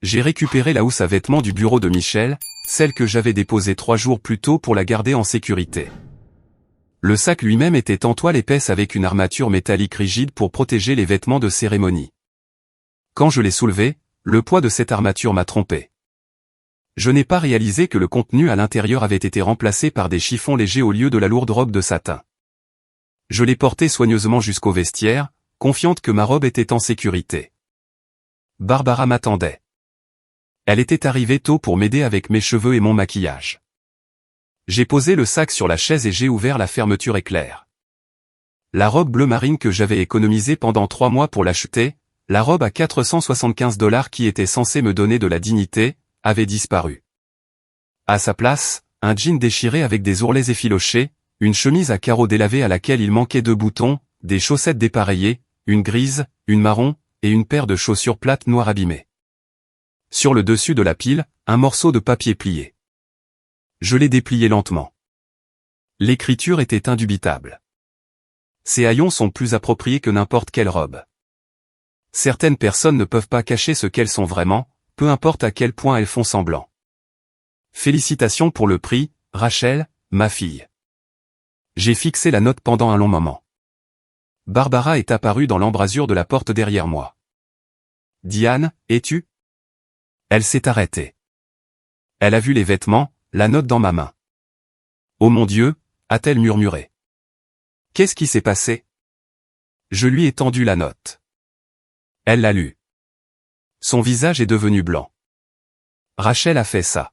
J'ai récupéré la housse à vêtements du bureau de Michel, celle que j'avais déposée 3 jours plus tôt pour la garder en sécurité. Le sac lui-même était en toile épaisse avec une armature métallique rigide pour protéger les vêtements de cérémonie. Quand je l'ai soulevé, le poids de cette armature m'a trompé. Je n'ai pas réalisé que le contenu à l'intérieur avait été remplacé par des chiffons légers au lieu de la lourde robe de satin. Je l'ai porté soigneusement jusqu'au vestiaire, confiante que ma robe était en sécurité. Barbara m'attendait. Elle était arrivée tôt pour m'aider avec mes cheveux et mon maquillage. J'ai posé le sac sur la chaise et j'ai ouvert la fermeture éclair. La robe bleu marine que j'avais économisée pendant 3 mois pour l'acheter, la robe à $475 qui était censée me donner de la dignité, avait disparu. À sa place, un jean déchiré avec des ourlets effilochés, une chemise à carreaux délavée à laquelle il manquait 2 boutons, des chaussettes dépareillées, une grise, une marron, et une paire de chaussures plates noires abîmées. Sur le dessus de la pile, un morceau de papier plié. Je l'ai déplié lentement. L'écriture était indubitable. Ces haillons sont plus appropriés que n'importe quelle robe. Certaines personnes ne peuvent pas cacher ce qu'elles sont vraiment, peu importe à quel point elles font semblant. Félicitations pour le prix, Rachel, ma fille. J'ai fixé la note pendant un long moment. Barbara est apparue dans l'embrasure de la porte derrière moi. Diane, es-tu? Elle s'est arrêtée. Elle a vu les vêtements, la note dans ma main. Oh mon Dieu, a-t-elle murmuré. Qu'est-ce qui s'est passé? Je lui ai tendu la note. Elle l'a lue. Son visage est devenu blanc. Rachel a fait ça.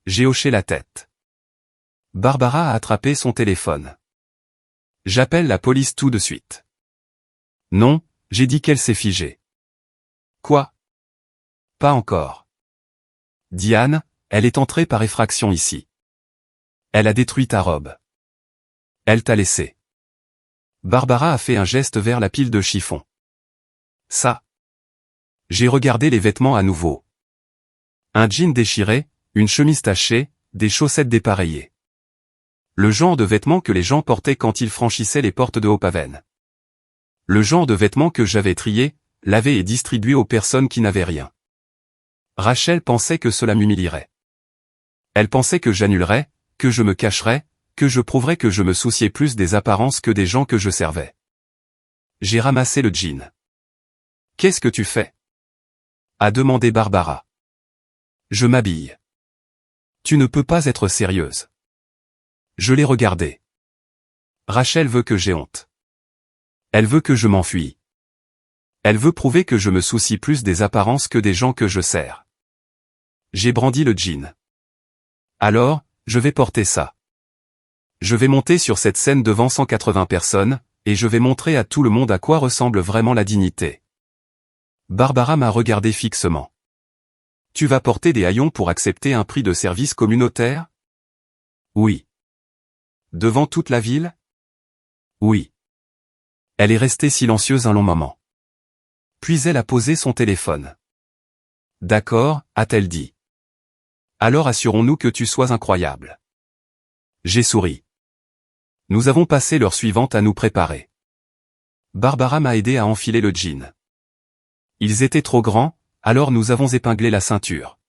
J'ai hoché la tête. Barbara a attrapé son téléphone. J'appelle la police tout de suite. Non, j'ai dit qu'elle s'est figée. Quoi? Pas encore. Diane, elle est entrée par effraction ici. Elle a détruit ta robe. Elle t'a laissé. Barbara a fait un geste vers la pile de chiffons. Ça. J'ai regardé les vêtements à nouveau. Un jean déchiré, une chemise tachée, des chaussettes dépareillées. Le genre de vêtements que les gens portaient quand ils franchissaient les portes de Hopaven. Le genre de vêtements que j'avais triés, lavés et distribués aux personnes qui n'avaient rien. Rachel pensait que cela m'humilierait. Elle pensait que j'annulerais, que je me cacherais, que je prouverais que je me souciais plus des apparences que des gens que je servais. J'ai ramassé le jean. Qu'est-ce que tu fais? A demandé Barbara. Je m'habille. Tu ne peux pas être sérieuse. Je l'ai regardée. Rachel veut que j'ai honte. Elle veut que je m'enfuie. Elle veut prouver que je me soucie plus des apparences que des gens que je sers. J'ai brandi le jean. Alors, je vais porter ça. Je vais monter sur cette scène devant 180 personnes, et je vais montrer à tout le monde à quoi ressemble vraiment la dignité. Barbara m'a regardé fixement. Tu vas porter des haillons pour accepter un prix de service communautaire? Oui. Devant toute la ville? Oui. Elle est restée silencieuse un long moment. Puis elle a posé son téléphone. D'accord, a-t-elle dit. Alors assurons-nous que tu sois incroyable. J'ai souri. Nous avons passé l'heure suivante à nous préparer. Barbara m'a aidé à enfiler le jean. Ils étaient trop grands, alors nous avons épinglé la ceinture.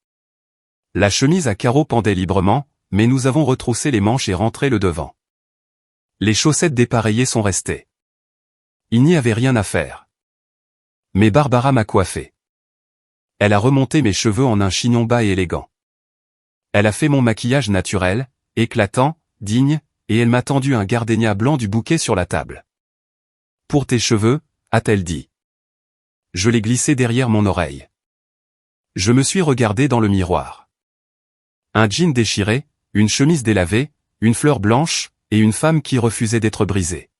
La chemise à carreaux pendait librement, mais nous avons retroussé les manches et rentré le devant. Les chaussettes dépareillées sont restées. Il n'y avait rien à faire. Mais Barbara m'a coiffé. Elle a remonté mes cheveux en un chignon bas et élégant. Elle a fait mon maquillage naturel, éclatant, digne, et elle m'a tendu un gardénia blanc du bouquet sur la table. Pour tes cheveux, a-t-elle dit. Je l'ai glissé derrière mon oreille. Je me suis regardé dans le miroir. Un jean déchiré, une chemise délavée, une fleur blanche, et une femme qui refusait d'être brisée.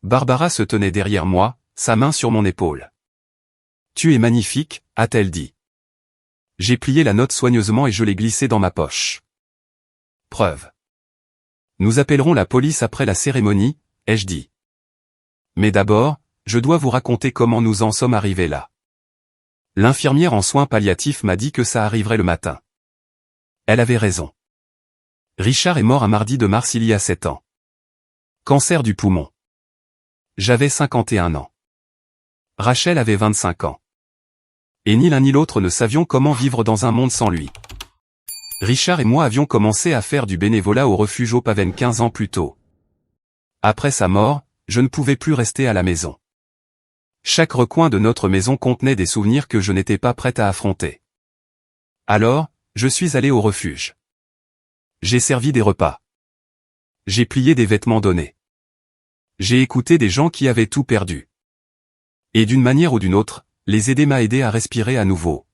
Barbara se tenait derrière moi, sa main sur mon épaule. Tu es magnifique, a-t-elle dit. J'ai plié la note soigneusement et je l'ai glissée dans ma poche. Preuve. Nous appellerons la police après la cérémonie, ai-je dit. Mais d'abord, je dois vous raconter comment nous en sommes arrivés là. L'infirmière en soins palliatifs m'a dit que ça arriverait le matin. Elle avait raison. Richard est mort un mardi de mars il y a 7 ans. Cancer du poumon. J'avais 51 ans. Rachel avait 25 ans. Et ni l'un ni l'autre ne savions comment vivre dans un monde sans lui. Richard et moi avions commencé à faire du bénévolat au refuge Opaven 15 ans plus tôt. Après sa mort, je ne pouvais plus rester à la maison. Chaque recoin de notre maison contenait des souvenirs que je n'étais pas prête à affronter. Alors, je suis allé au refuge. J'ai servi des repas. J'ai plié des vêtements donnés. J'ai écouté des gens qui avaient tout perdu. Et d'une manière ou d'une autre, les aider m'a aidé à respirer à nouveau.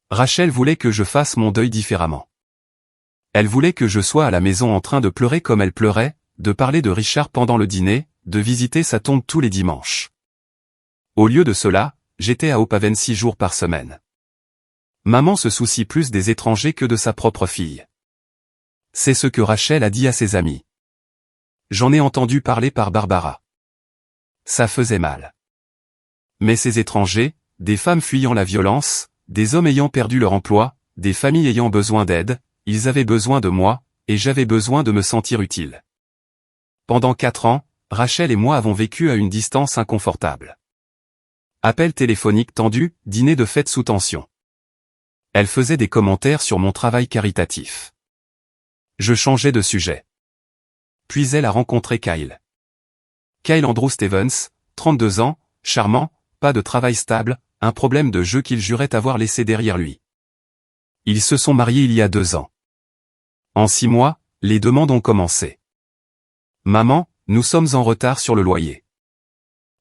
Rachel voulait que je fasse mon deuil différemment. Elle voulait que je sois à la maison en train de pleurer comme elle pleurait, de parler de Richard pendant le dîner, de visiter sa tombe tous les dimanches. Au lieu de cela, j'étais à Opaven 6 jours par semaine. Maman se soucie plus des étrangers que de sa propre fille. C'est ce que Rachel a dit à ses amis. J'en ai entendu parler par Barbara. Ça faisait mal. Mais ces étrangers, des femmes fuyant la violence, des hommes ayant perdu leur emploi, des familles ayant besoin d'aide, ils avaient besoin de moi, et j'avais besoin de me sentir utile. Pendant 4 ans, Rachel et moi avons vécu à une distance inconfortable. Appels téléphoniques tendus, dîner de fête sous tension. Elle faisait des commentaires sur mon travail caritatif. Je changeais de sujet. Puis elle a rencontré Kyle. Kyle Andrew Stevens, 32 ans, charmant, pas de travail stable, un problème de jeu qu'il jurait avoir laissé derrière lui. Ils se sont mariés il y a 2 ans. En 6 mois, les demandes ont commencé. Maman, nous sommes en retard sur le loyer.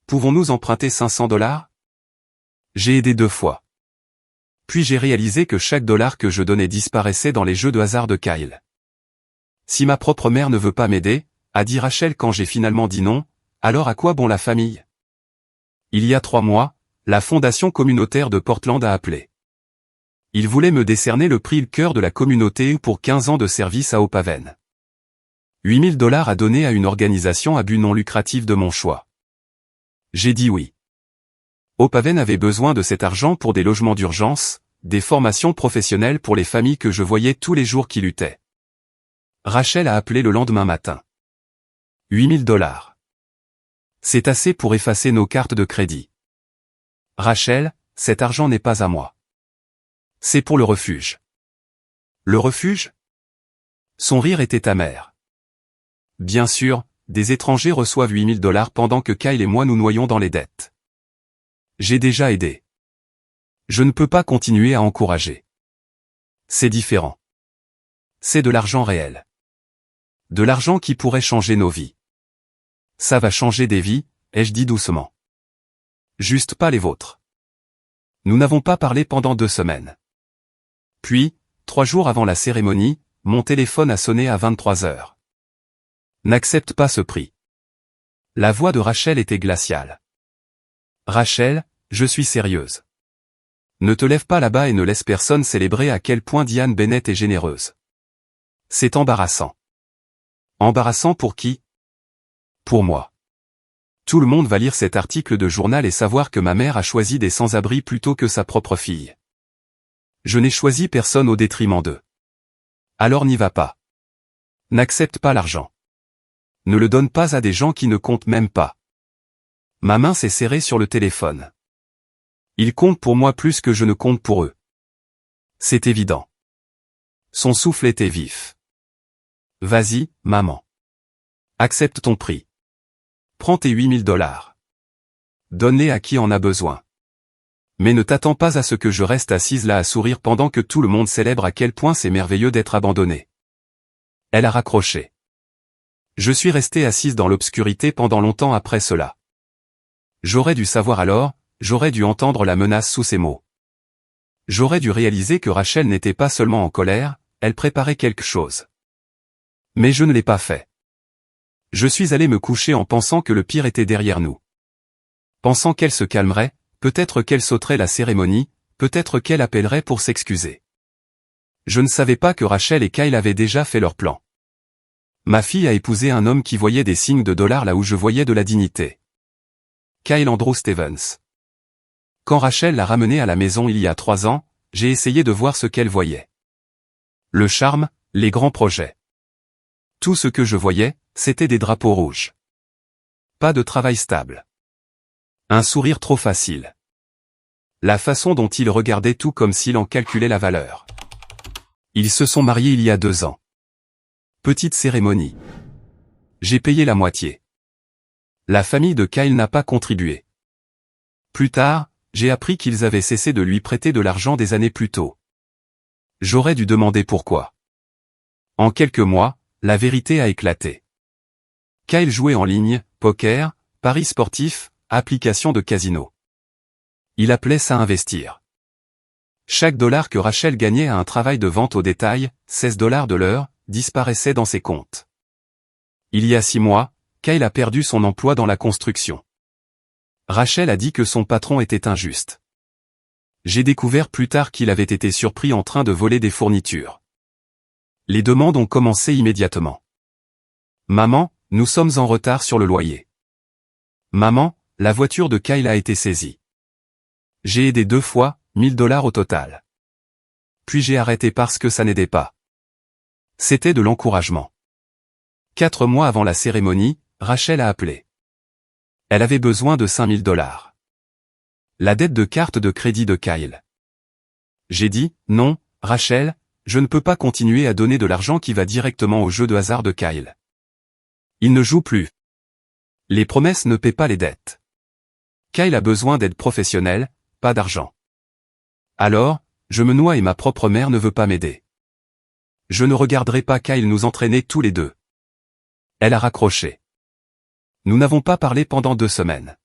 Pouvons-nous emprunter $500? J'ai aidé 2 fois. Puis j'ai réalisé que chaque dollar que je donnais disparaissait dans les jeux de hasard de Kyle. Si ma propre mère ne veut pas m'aider, a dit Rachel quand j'ai finalement dit non, alors à quoi bon la famille? Il y a 3 mois, la fondation communautaire de Portland a appelé. Ils voulaient me décerner le prix Le Cœur de la communauté pour 15 ans de service à Opaven. $8 000 à donner à une organisation à but non lucratif de mon choix. J'ai dit oui. Opaven avait besoin de cet argent pour des logements d'urgence, des formations professionnelles pour les familles que je voyais tous les jours qui luttaient. Rachel a appelé le lendemain matin. $8 000. C'est assez pour effacer nos cartes de crédit. Rachel, cet argent n'est pas à moi. C'est pour le refuge. Le refuge? Son rire était amer. Bien sûr, des étrangers reçoivent $8 000 pendant que Kyle et moi nous noyons dans les dettes. J'ai déjà aidé. Je ne peux pas continuer à encourager. C'est différent. C'est de l'argent réel. De l'argent qui pourrait changer nos vies. Ça va changer des vies, ai-je dit doucement. Juste pas les vôtres. Nous n'avons pas parlé pendant 2 semaines. Puis, 3 jours avant la cérémonie, mon téléphone a sonné à 23 heures. N'accepte pas ce prix. La voix de Rachel était glaciale. Rachel, je suis sérieuse. Ne te lève pas là-bas et ne laisse personne célébrer à quel point Diane Bennett est généreuse. C'est embarrassant. Embarrassant pour qui? Pour moi. Tout le monde va lire cet article de journal et savoir que ma mère a choisi des sans-abri plutôt que sa propre fille. Je n'ai choisi personne au détriment d'eux. Alors n'y va pas. N'accepte pas l'argent. Ne le donne pas à des gens qui ne comptent même pas. Ma main s'est serrée sur le téléphone. Ils comptent pour moi plus que je ne compte pour eux. C'est évident. Son souffle était vif. Vas-y, maman. Accepte ton prix. Prends tes $8 000. Donne-les à qui en a besoin. Mais ne t'attends pas à ce que je reste assise là à sourire pendant que tout le monde célèbre à quel point c'est merveilleux d'être abandonné. Elle a raccroché. Je suis restée assise dans l'obscurité pendant longtemps après cela. J'aurais dû savoir alors, j'aurais dû entendre la menace sous ses mots. J'aurais dû réaliser que Rachel n'était pas seulement en colère, elle préparait quelque chose. Mais je ne l'ai pas fait. Je suis allé me coucher en pensant que le pire était derrière nous. Pensant qu'elle se calmerait, peut-être qu'elle sauterait la cérémonie, peut-être qu'elle appellerait pour s'excuser. Je ne savais pas que Rachel et Kyle avaient déjà fait leur plan. Ma fille a épousé un homme qui voyait des signes de dollars là où je voyais de la dignité. Kyle Andrew Stevens. Quand Rachel l'a ramenée à la maison il y a 3 ans, j'ai essayé de voir ce qu'elle voyait. Le charme, les grands projets. Tout ce que je voyais, c'était des drapeaux rouges. Pas de travail stable. Un sourire trop facile. La façon dont il regardait tout comme s'il en calculait la valeur. Ils se sont mariés il y a 2 ans. Petite cérémonie. J'ai payé la moitié. La famille de Kyle n'a pas contribué. Plus tard, j'ai appris qu'ils avaient cessé de lui prêter de l'argent des années plus tôt. J'aurais dû demander pourquoi. En quelques mois, la vérité a éclaté. Kyle jouait en ligne, poker, paris sportifs, applications de casino. Il appelait ça investir. Chaque dollar que Rachel gagnait à un travail de vente au détail, 16 $ de l'heure, disparaissait dans ses comptes. Il y a 6 mois, Kyle a perdu son emploi dans la construction. Rachel a dit que son patron était injuste. J'ai découvert plus tard qu'il avait été surpris en train de voler des fournitures. Les demandes ont commencé immédiatement. Maman, nous sommes en retard sur le loyer. Maman, la voiture de Kyle a été saisie. J'ai aidé 2 fois, 1000 $ au total. Puis j'ai arrêté parce que ça n'aidait pas. C'était de l'encouragement. 4 mois avant la cérémonie, Rachel a appelé. Elle avait besoin de 5000 $. La dette de carte de crédit de Kyle. J'ai dit, non, Rachel, je ne peux pas continuer à donner de l'argent qui va directement au jeu de hasard de Kyle. Il ne joue plus. Les promesses ne paient pas les dettes. Kyle a besoin d'aide professionnelle, pas d'argent. Alors, je me noie et ma propre mère ne veut pas m'aider. Je ne regarderai pas Kyle nous entraîner tous les deux. Elle a raccroché. Nous n'avons pas parlé pendant 2 semaines.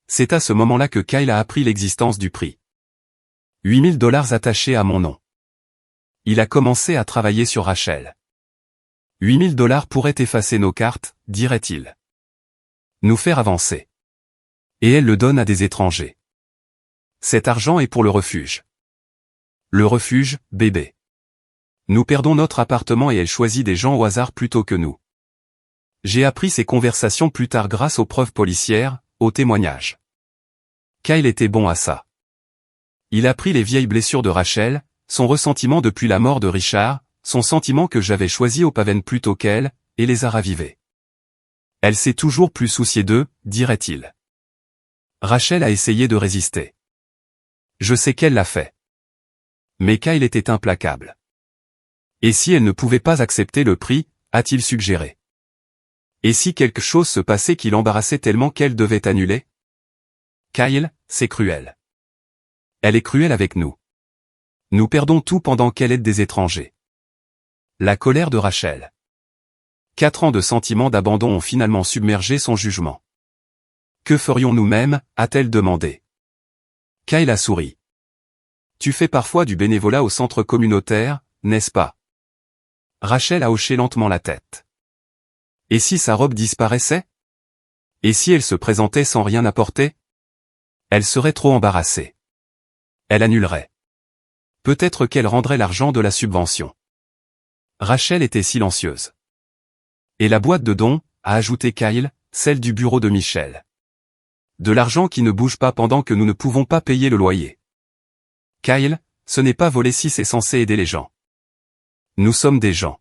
C'est à ce moment-là que Kyle a appris l'existence du prix. 8000 $ attachés à mon nom. Il a commencé à travailler sur Rachel. 8000 $ pourraient effacer nos cartes, dirait-il. Nous faire avancer. Et elle le donne à des étrangers. Cet argent est pour le refuge. Le refuge, bébé. Nous perdons notre appartement et elle choisit des gens au hasard plutôt que nous. J'ai appris ces conversations plus tard grâce aux preuves policières, aux témoignages. Kyle était bon à ça. Il a pris les vieilles blessures de Rachel, son ressentiment depuis la mort de Richard, son sentiment que j'avais choisi au Paven plutôt qu'elle, et les a ravivés. Elle s'est toujours plus souciée d'eux, dirait-il. Rachel a essayé de résister. Je sais qu'elle l'a fait. Mais Kyle était implacable. Et si elle ne pouvait pas accepter le prix, a-t-il suggéré. Et si quelque chose se passait qui l'embarrassait tellement qu'elle devait annuler? Kyle, c'est cruel. Elle est cruelle avec nous. Nous perdons tout pendant qu'elle aide des étrangers. La colère de Rachel. 4 ans de sentiments d'abandon ont finalement submergé son jugement. Que ferions-nous même, a-t-elle demandé. Kyle a souri. Tu fais parfois du bénévolat au centre communautaire, n'est-ce pas? Rachel a hoché lentement la tête. Et si sa robe disparaissait? Et si elle se présentait sans rien apporter? Elle serait trop embarrassée. Elle annulerait. Peut-être qu'elle rendrait l'argent de la subvention. Rachel était silencieuse. Et la boîte de dons, a ajouté Kyle, celle du bureau de Michel. De l'argent qui ne bouge pas pendant que nous ne pouvons pas payer le loyer. Kyle, ce n'est pas voler si c'est censé aider les gens. Nous sommes des gens.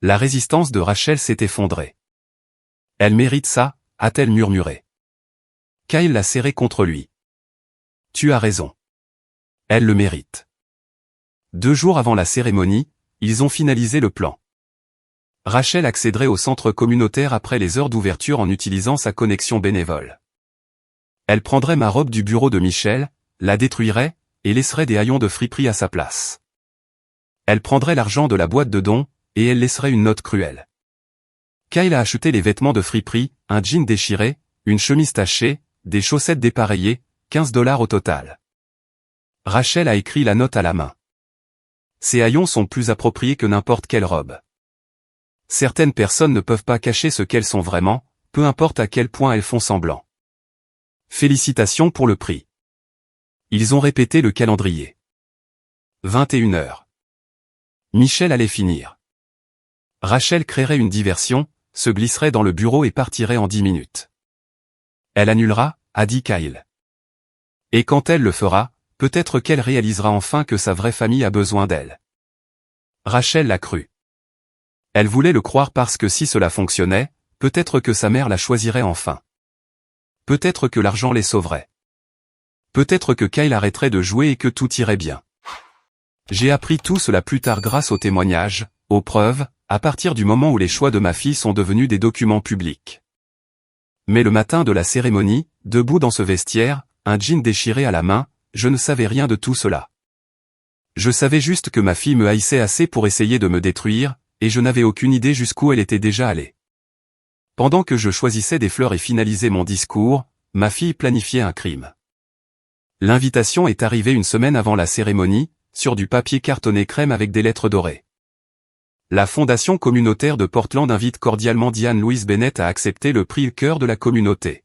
La résistance de Rachel s'est effondrée. Elle mérite ça, a-t-elle murmuré. Kyle l'a serré contre lui. Tu as raison. Elle le mérite. 2 jours avant la cérémonie, ils ont finalisé le plan. Rachel accéderait au centre communautaire après les heures d'ouverture en utilisant sa connexion bénévole. Elle prendrait ma robe du bureau de Michel, la détruirait, et laisserait des haillons de friperie à sa place. Elle prendrait l'argent de la boîte de dons, et elle laisserait une note cruelle. Kyle a acheté les vêtements de friperie, un jean déchiré, une chemise tachée, des chaussettes dépareillées, 15 $ au total. Rachel a écrit la note à la main. Ces haillons sont plus appropriés que n'importe quelle robe. Certaines personnes ne peuvent pas cacher ce qu'elles sont vraiment, peu importe à quel point elles font semblant. Félicitations pour le prix. Ils ont répété le calendrier. 21 h. Michel allait finir. Rachel créerait une diversion, se glisserait dans le bureau et partirait en 10 minutes. Elle annulera, a dit Kyle. Et quand elle le fera, peut-être qu'elle réalisera enfin que sa vraie famille a besoin d'elle. Rachel l'a cru. Elle voulait le croire parce que si cela fonctionnait, peut-être que sa mère la choisirait enfin. Peut-être que l'argent les sauverait. Peut-être que Kyle arrêterait de jouer et que tout irait bien. J'ai appris tout cela plus tard grâce aux témoignages, aux preuves, à partir du moment où les choix de ma fille sont devenus des documents publics. Mais le matin de la cérémonie, debout dans ce vestiaire, un jean déchiré à la main, je ne savais rien de tout cela. Je savais juste que ma fille me haïssait assez pour essayer de me détruire, et je n'avais aucune idée jusqu'où elle était déjà allée. Pendant que je choisissais des fleurs et finalisais mon discours, ma fille planifiait un crime. L'invitation est arrivée une semaine avant la cérémonie, sur du papier cartonné crème avec des lettres dorées. La Fondation communautaire de Portland invite cordialement Diane Louise Bennett à accepter le prix Cœur de la communauté.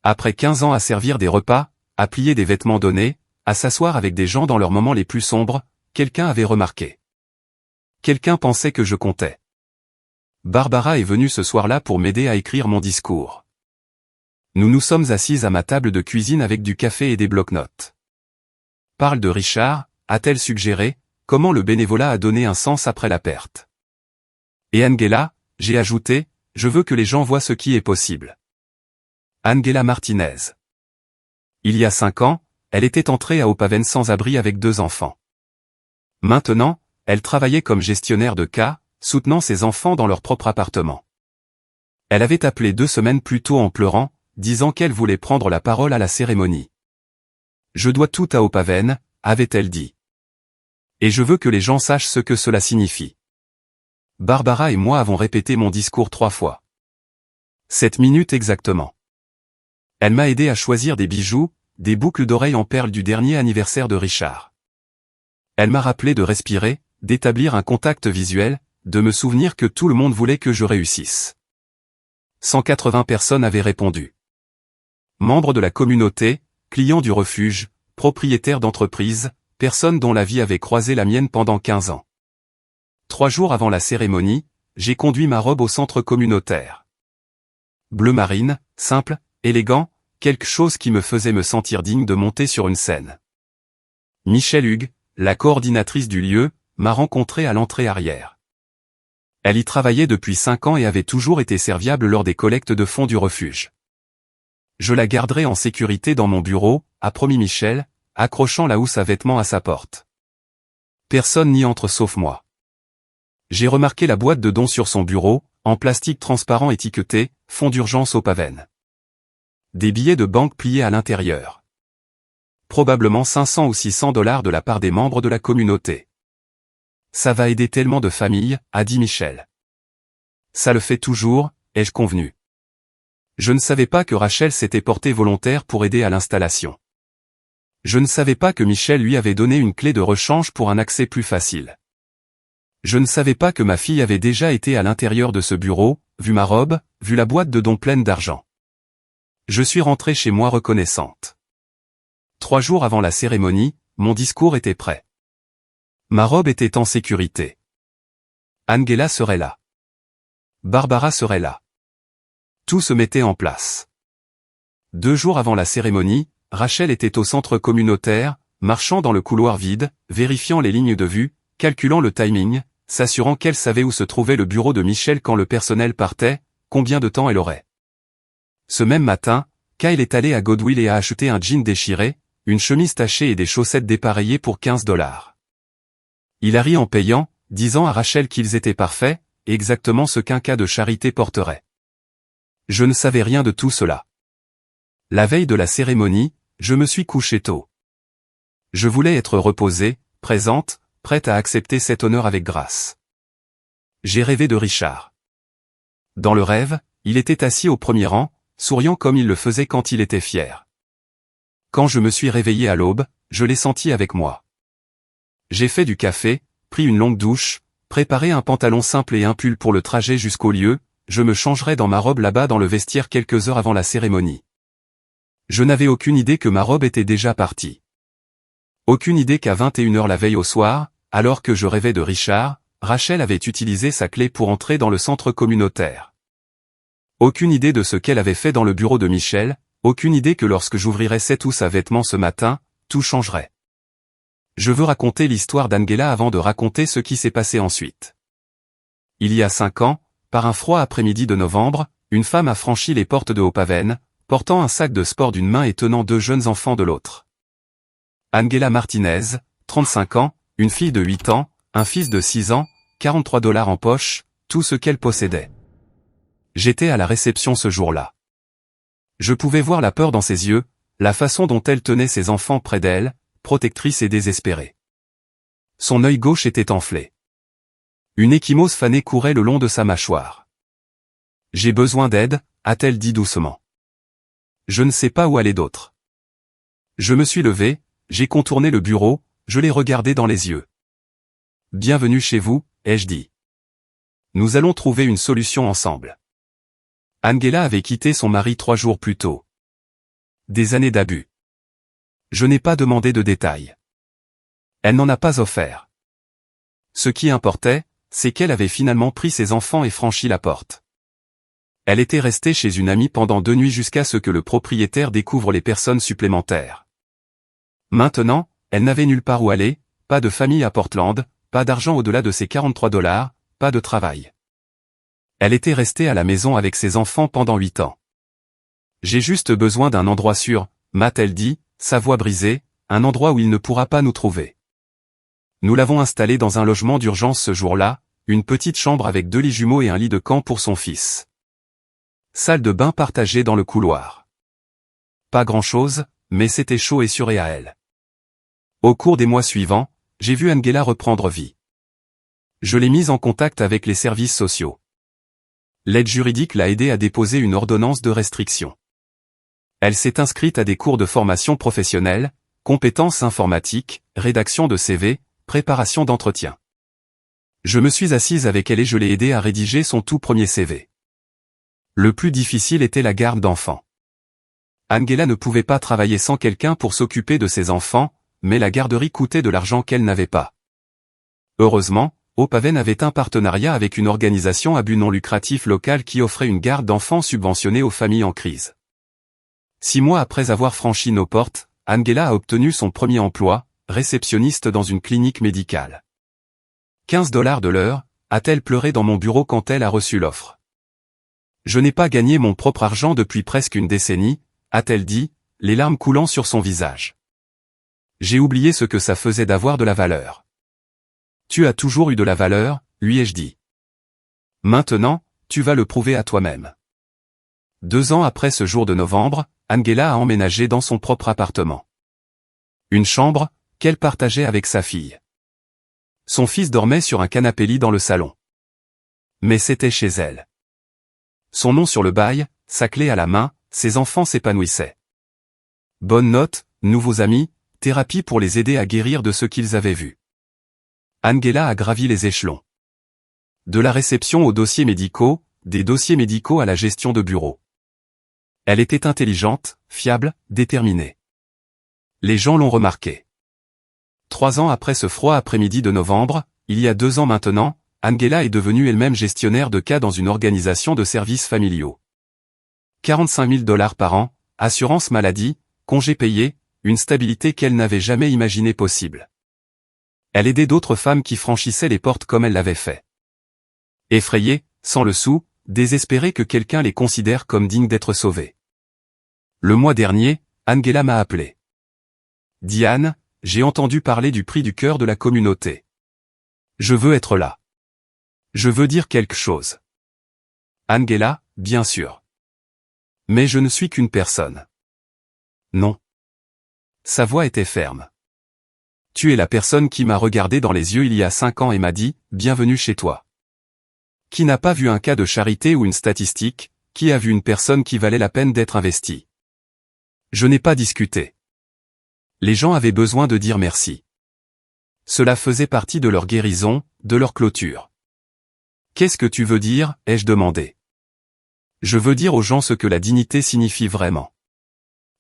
Après 15 ans à servir des repas, à plier des vêtements donnés, à s'asseoir avec des gens dans leurs moments les plus sombres, quelqu'un avait remarqué. Quelqu'un pensait que je comptais. Barbara est venue ce soir-là pour m'aider à écrire mon discours. Nous nous sommes assises à ma table de cuisine avec du café et des bloc-notes. Parle de Richard, a-t-elle suggéré, comment le bénévolat a donné un sens après la perte. Et Angela, j'ai ajouté, je veux que les gens voient ce qui est possible. Angela Martinez. Il y a 5 ans, elle était entrée à Opaven sans abri avec 2 enfants. Maintenant, elle travaillait comme gestionnaire de cas, soutenant ses enfants dans leur propre appartement. Elle avait appelé 2 semaines plus tôt en pleurant, disant qu'elle voulait prendre la parole à la cérémonie. Je dois tout à Opaven, avait-elle dit. Et je veux que les gens sachent ce que cela signifie. Barbara et moi avons répété mon discours 3 fois. 7 minutes exactement. Elle m'a aidé à choisir des bijoux, des boucles d'oreilles en perles du dernier anniversaire de Richard. Elle m'a rappelé de respirer, d'établir un contact visuel, de me souvenir que tout le monde voulait que je réussisse. 180 personnes avaient répondu. Membres de la communauté, clients du refuge, propriétaires d'entreprises, personnes dont la vie avait croisé la mienne pendant 15 ans. 3 jours avant la cérémonie, j'ai conduit ma robe au centre communautaire. Bleu marine, simple, élégant, quelque chose qui me faisait me sentir digne de monter sur une scène. Michelle Hugues, la coordinatrice du lieu, m'a rencontré à l'entrée arrière. Elle y travaillait depuis 5 ans et avait toujours été serviable lors des collectes de fonds du refuge. Je la garderai en sécurité dans mon bureau, a promis Michelle, accrochant la housse à vêtements à sa porte. Personne n'y entre sauf moi. J'ai remarqué la boîte de dons sur son bureau, en plastique transparent étiqueté, fonds d'urgence Opaven. Des billets de banque pliés à l'intérieur. Probablement 500 ou 600 $ de la part des membres de la communauté. Ça va aider tellement de familles, a dit Michelle. Ça le fait toujours, ai-je convenu. Je ne savais pas que Rachel s'était portée volontaire pour aider à l'installation. Je ne savais pas que Michelle lui avait donné une clé de rechange pour un accès plus facile. Je ne savais pas que ma fille avait déjà été à l'intérieur de ce bureau, vu ma robe, vu la boîte de dons pleine d'argent. Je suis rentrée chez moi reconnaissante. 3 jours avant la cérémonie, mon discours était prêt. Ma robe était en sécurité. Angela serait là. Barbara serait là. Tout se mettait en place. 2 jours avant la cérémonie, Rachel était au centre communautaire, marchant dans le couloir vide, vérifiant les lignes de vue, calculant le timing, s'assurant qu'elle savait où se trouvait le bureau de Michelle quand le personnel partait, combien de temps elle aurait. Ce même matin, Kyle est allé à Goodwill et a acheté un jean déchiré, une chemise tachée et des chaussettes dépareillées pour 15 $. Il a ri en payant, disant à Rachel qu'ils étaient parfaits, exactement ce qu'un cas de charité porterait. Je ne savais rien de tout cela. La veille de la cérémonie, je me suis couché tôt. Je voulais être reposée, présente, prête à accepter cet honneur avec grâce. J'ai rêvé de Richard. Dans le rêve, il était assis au premier rang, souriant comme il le faisait quand il était fier. Quand je me suis réveillé à l'aube, je l'ai senti avec moi. J'ai fait du café, pris une longue douche, préparé un pantalon simple et un pull pour le trajet jusqu'au lieu, je me changerai dans ma robe là-bas dans le vestiaire quelques heures avant la cérémonie. Je n'avais aucune idée que ma robe était déjà partie. Aucune idée qu'à 21 h la veille au soir, alors que je rêvais de Richard, Rachel avait utilisé sa clé pour entrer dans le centre communautaire. Aucune idée de ce qu'elle avait fait dans le bureau de Michelle, aucune idée que lorsque j'ouvrirais cette housse à vêtements ce matin, tout changerait. Je veux raconter l'histoire d'Angela avant de raconter ce qui s'est passé ensuite. Il y a 5 ans, par un froid après-midi de novembre, une femme a franchi les portes de Opaven, portant un sac de sport d'une main et tenant 2 jeunes enfants de l'autre. Angela Martinez, 35 ans, une fille de 8 ans, un fils de 6 ans, $43 en poche, tout ce qu'elle possédait. J'étais à la réception ce jour-là. Je pouvais voir la peur dans ses yeux, la façon dont elle tenait ses enfants près d'elle, protectrice et désespérée. Son œil gauche était enflé. Une ecchymose fanée courait le long de sa mâchoire. « J'ai besoin d'aide », a-t-elle dit doucement. Je ne sais pas où aller d'autre. Je me suis levé, j'ai contourné le bureau, je l'ai regardé dans les yeux. « Bienvenue chez vous », ai-je dit. Nous allons trouver une solution ensemble. Angela avait quitté son mari 3 jours plus tôt. Des années d'abus. Je n'ai pas demandé de détails. Elle n'en a pas offert. Ce qui importait, c'est qu'elle avait finalement pris ses enfants et franchi la porte. Elle était restée chez une amie pendant 2 nuits jusqu'à ce que le propriétaire découvre les personnes supplémentaires. Maintenant, elle n'avait nulle part où aller, pas de famille à Portland, pas d'argent au-delà de ses $43, pas de travail. Elle était restée à la maison avec ses enfants pendant 8 ans. J'ai juste besoin d'un endroit sûr, m'a-t-elle dit, sa voix brisée, un endroit où il ne pourra pas nous trouver. Nous l'avons installée dans un logement d'urgence ce jour-là, une petite chambre avec 2 lits jumeaux et un lit de camp pour son fils. Salle de bain partagée dans le couloir. Pas grand-chose, mais c'était chaud et sûr et à elle. Au cours des mois suivants, j'ai vu Angela reprendre vie. Je l'ai mise en contact avec les services sociaux. L'aide juridique l'a aidée à déposer une ordonnance de restriction. Elle s'est inscrite à des cours de formation professionnelle, compétences informatiques, rédaction de CV, préparation d'entretien. Je me suis assise avec elle et je l'ai aidée à rédiger son tout premier CV. Le plus difficile était la garde d'enfants. Angela ne pouvait pas travailler sans quelqu'un pour s'occuper de ses enfants, mais la garderie coûtait de l'argent qu'elle n'avait pas. Heureusement, Opaven avait un partenariat avec une organisation à but non lucratif locale qui offrait une garde d'enfants subventionnée aux familles en crise. 6 mois après avoir franchi nos portes, Angela a obtenu son premier emploi, réceptionniste dans une clinique médicale. $15 de l'heure, a-t-elle pleuré dans mon bureau quand elle a reçu l'offre. Je n'ai pas gagné mon propre argent depuis presque une décennie, a-t-elle dit, les larmes coulant sur son visage. J'ai oublié ce que ça faisait d'avoir de la valeur. Tu as toujours eu de la valeur, lui ai-je dit. Maintenant, tu vas le prouver à toi-même. 2 ans après ce jour de novembre, Angela a emménagé dans son propre appartement. Une chambre, qu'elle partageait avec sa fille. Son fils dormait sur un canapé-lit dans le salon. Mais c'était chez elle. Son nom sur le bail, sa clé à la main, ses enfants s'épanouissaient. Bonne note, nouveaux amis, thérapie pour les aider à guérir de ce qu'ils avaient vu. Angela a gravi les échelons. De la réception aux dossiers médicaux, des dossiers médicaux à la gestion de bureau. Elle était intelligente, fiable, déterminée. Les gens l'ont remarqué. 3 ans après ce froid après-midi de novembre, il y a 2 ans maintenant, Angela est devenue elle-même gestionnaire de cas dans une organisation de services familiaux. $45 000 par an, assurance maladie, congés payés, une stabilité qu'elle n'avait jamais imaginée possible. Elle aidait d'autres femmes qui franchissaient les portes comme elle l'avait fait. Effrayées, sans le sou, désespérées que quelqu'un les considère comme dignes d'être sauvées. Le mois dernier, Angela m'a appelé. Diane, j'ai entendu parler du prix du cœur de la communauté. Je veux être là. Je veux dire quelque chose. Angela, bien sûr. Mais je ne suis qu'une personne. Non. Sa voix était ferme. Tu es la personne qui m'a regardé dans les yeux il y a 5 ans et m'a dit, bienvenue chez toi. Qui n'a pas vu un cas de charité ou une statistique, qui a vu une personne qui valait la peine d'être investie. Je n'ai pas discuté. Les gens avaient besoin de dire merci. Cela faisait partie de leur guérison, de leur clôture. Qu'est-ce que tu veux dire, ai-je demandé. Je veux dire aux gens ce que la dignité signifie vraiment.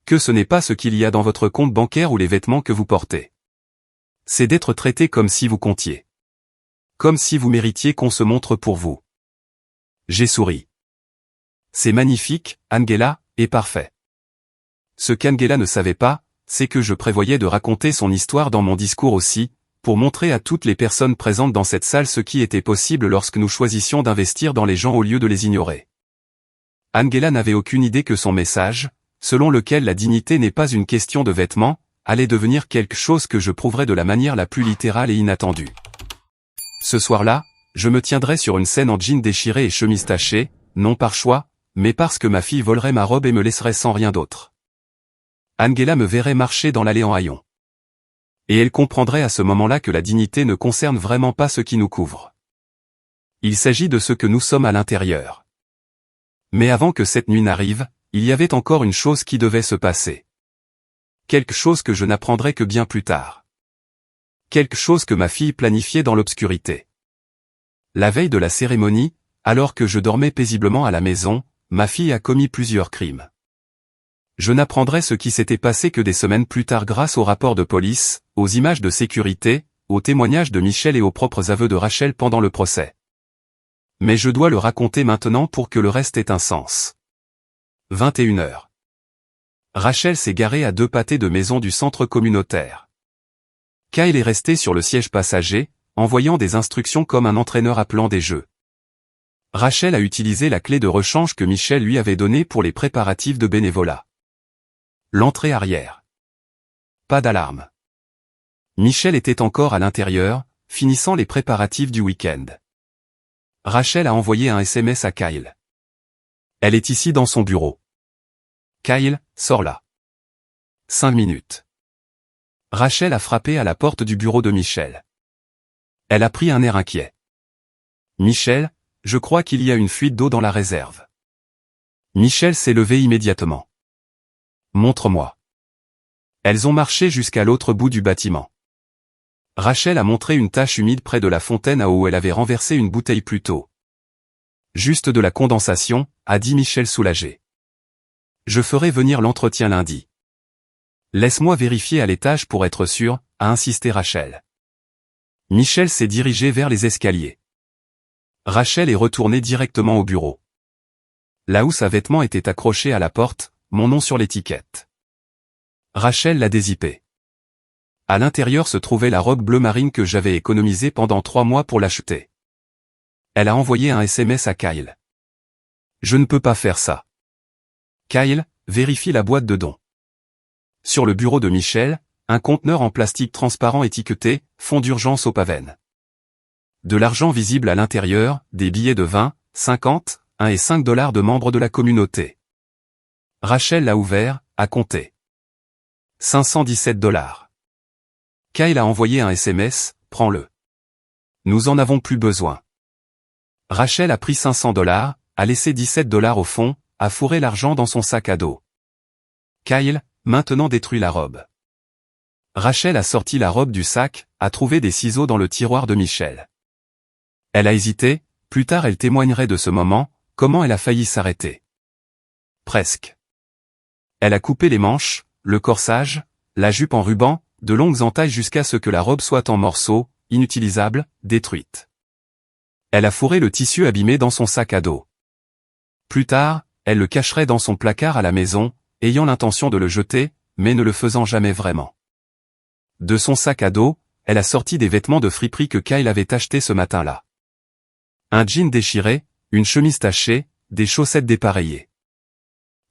Que ce n'est pas ce qu'il y a dans votre compte bancaire ou les vêtements que vous portez. C'est d'être traité comme si vous comptiez. Comme si vous méritiez qu'on se montre pour vous. J'ai souri. C'est magnifique, Angela, et parfait. Ce qu'Angela ne savait pas, c'est que je prévoyais de raconter son histoire dans mon discours aussi, pour montrer à toutes les personnes présentes dans cette salle ce qui était possible lorsque nous choisissions d'investir dans les gens au lieu de les ignorer. Angela n'avait aucune idée que son message, selon lequel la dignité n'est pas une question de vêtements, allait devenir quelque chose que je prouverais de la manière la plus littérale et inattendue. Ce soir-là, je me tiendrais sur une scène en jean déchiré et chemise tachée, non par choix, mais parce que ma fille volerait ma robe et me laisserait sans rien d'autre. Angela me verrait marcher dans l'allée en haillons. Et elle comprendrait à ce moment-là que la dignité ne concerne vraiment pas ce qui nous couvre. Il s'agit de ce que nous sommes à l'intérieur. Mais avant que cette nuit n'arrive, il y avait encore une chose qui devait se passer. Quelque chose que je n'apprendrai que bien plus tard. Quelque chose que ma fille planifiait dans l'obscurité. La veille de la cérémonie, alors que je dormais paisiblement à la maison, ma fille a commis plusieurs crimes. Je n'apprendrai ce qui s'était passé que des semaines plus tard grâce aux rapports de police, aux images de sécurité, aux témoignages de Michel et aux propres aveux de Rachel pendant le procès. Mais je dois le raconter maintenant pour que le reste ait un sens. 21h. Rachel s'est garée à 2 pâtés de maison du centre communautaire. Kyle est resté sur le siège passager, envoyant des instructions comme un entraîneur appelant des jeux. Rachel a utilisé la clé de rechange que Michel lui avait donnée pour les préparatifs de bénévolat. L'entrée arrière. Pas d'alarme. Michel était encore à l'intérieur, finissant les préparatifs du week-end. Rachel a envoyé un SMS à Kyle. Elle est ici dans son bureau. Kyle, sors là. 5 minutes. Rachel a frappé à la porte du bureau de Michel. Elle a pris un air inquiet. Michel, je crois qu'il y a une fuite d'eau dans la réserve. Michel s'est levé immédiatement. Montre-moi. Elles ont marché jusqu'à l'autre bout du bâtiment. Rachel a montré une tache humide près de la fontaine à eau où elle avait renversé une bouteille plus tôt. Juste de la condensation, a dit Michel soulagé. Je ferai venir l'entretien lundi. Laisse-moi vérifier à l'étage pour être sûr, a insisté Rachel. Michel s'est dirigé vers les escaliers. Rachel est retournée directement au bureau. La housse à vêtements était accrochée à la porte, mon nom sur l'étiquette. Rachel l'a dézippée. À l'intérieur se trouvait la robe bleu marine que j'avais économisée pendant 3 mois pour l'acheter. Elle a envoyé un SMS à Kyle. Je ne peux pas faire ça. Kyle, vérifie la boîte de dons. Sur le bureau de Michel, un conteneur en plastique transparent étiqueté « Fonds d'urgence au Paven ». De l'argent visible à l'intérieur, des billets de 20, 50, 1 et 5 $ de membres de la communauté. Rachel l'a ouvert, a compté. 517 $. Kyle a envoyé un SMS, prends-le. Nous en avons plus besoin. Rachel a pris 500 $, a laissé 17 $ au fond, a fourré l'argent dans son sac à dos. Kyle, maintenant détruit la robe. Rachel a sorti la robe du sac, a trouvé des ciseaux dans le tiroir de Michel. Elle a hésité, plus tard elle témoignerait de ce moment, comment elle a failli s'arrêter. Presque. Elle a coupé les manches, le corsage, la jupe en ruban, de longues entailles jusqu'à ce que la robe soit en morceaux, inutilisable, détruite. Elle a fourré le tissu abîmé dans son sac à dos. Plus tard, elle le cacherait dans son placard à la maison, ayant l'intention de le jeter, mais ne le faisant jamais vraiment. De son sac à dos, elle a sorti des vêtements de friperie que Kyle avait achetés ce matin-là. Un jean déchiré, une chemise tachée, des chaussettes dépareillées.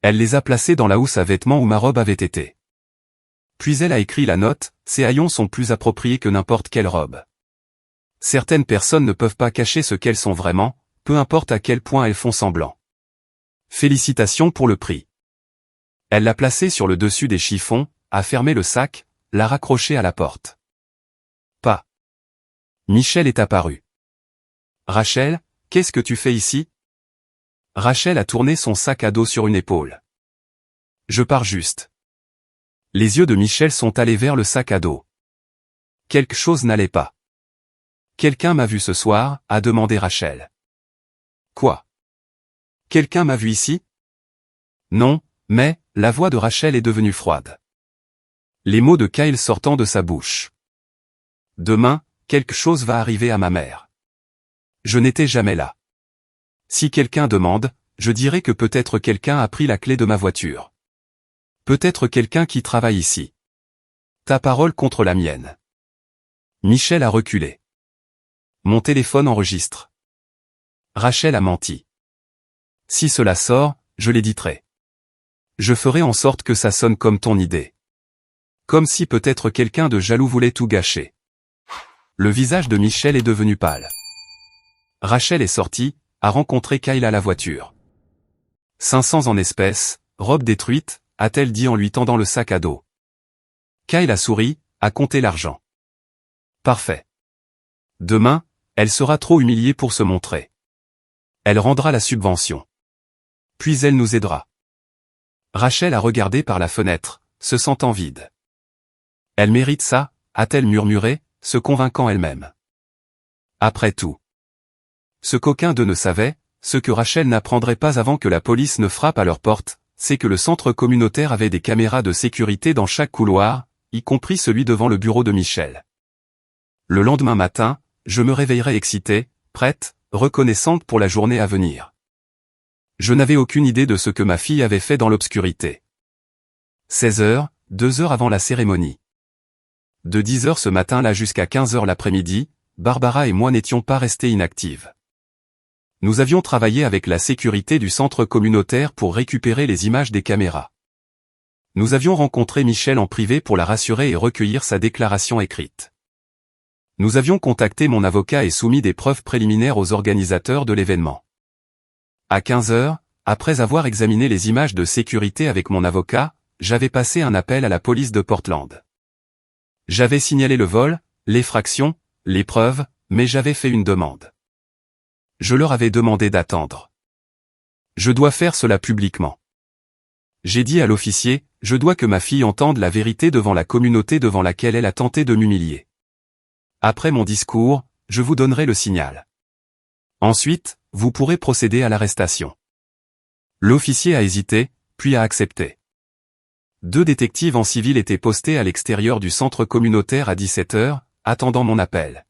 Elle les a placés dans la housse à vêtements où ma robe avait été. Puis elle a écrit la note, ces haillons sont plus appropriés que n'importe quelle robe. Certaines personnes ne peuvent pas cacher ce qu'elles sont vraiment, peu importe à quel point elles font semblant. Félicitations pour le prix. Elle l'a placé sur le dessus des chiffons, a fermé le sac, l'a raccroché à la porte. Pas. Michel est apparu. Rachel, qu'est-ce que tu fais ici? Rachel a tourné son sac à dos sur une épaule. Je pars juste. Les yeux de Michel sont allés vers le sac à dos. Quelque chose n'allait pas. Quelqu'un m'a vu ce soir, a demandé Rachel. Quoi? Quelqu'un m'a vu ici? Non, mais, la voix de Rachel est devenue froide. Les mots de Kyle sortant de sa bouche. Demain, quelque chose va arriver à ma mère. Je n'étais jamais là. Si quelqu'un demande, je dirai que peut-être quelqu'un a pris la clé de ma voiture. Peut-être quelqu'un qui travaille ici. Ta parole contre la mienne. Michel a reculé. Mon téléphone enregistre. Rachel a menti. Si cela sort, je l'éditerai. Je ferai en sorte que ça sonne comme ton idée. Comme si peut-être quelqu'un de jaloux voulait tout gâcher. Le visage de Michel est devenu pâle. Rachel est sortie, a rencontré Kyle à la voiture. 500 en espèces, robe détruite, a-t-elle dit en lui tendant le sac à dos. Kyle a souri, a compté l'argent. Parfait. Demain, elle sera trop humiliée pour se montrer. Elle rendra la subvention. Puis elle nous aidera. Rachel a regardé par la fenêtre, se sentant vide. Elle mérite ça, a-t-elle murmuré, se convainquant elle-même. Après tout. Ce coquin de ne savait, ce que Rachel n'apprendrait pas avant que la police ne frappe à leur porte, c'est que le centre communautaire avait des caméras de sécurité dans chaque couloir, y compris celui devant le bureau de Michel. Le lendemain matin, je me réveillerai excitée, prête, reconnaissante pour la journée à venir. Je n'avais aucune idée de ce que ma fille avait fait dans l'obscurité. 16 heures, 2 heures avant la cérémonie. De 10 heures ce matin-là jusqu'à 15 heures l'après-midi, Barbara et moi n'étions pas restés inactives. Nous avions travaillé avec la sécurité du centre communautaire pour récupérer les images des caméras. Nous avions rencontré Michel en privé pour la rassurer et recueillir sa déclaration écrite. Nous avions contacté mon avocat et soumis des preuves préliminaires aux organisateurs de l'événement. À 15 heures, après avoir examiné les images de sécurité avec mon avocat, j'avais passé un appel à la police de Portland. J'avais signalé le vol, l'effraction, les preuves, mais j'avais fait une demande. Je leur avais demandé d'attendre. Je dois faire cela publiquement. J'ai dit à l'officier, je dois que ma fille entende la vérité devant la communauté devant laquelle elle a tenté de m'humilier. Après mon discours, je vous donnerai le signal. Ensuite, vous pourrez procéder à l'arrestation. L'officier a hésité, puis a accepté. 2 détectives en civil étaient postés à l'extérieur du centre communautaire à 17 heures, attendant mon appel.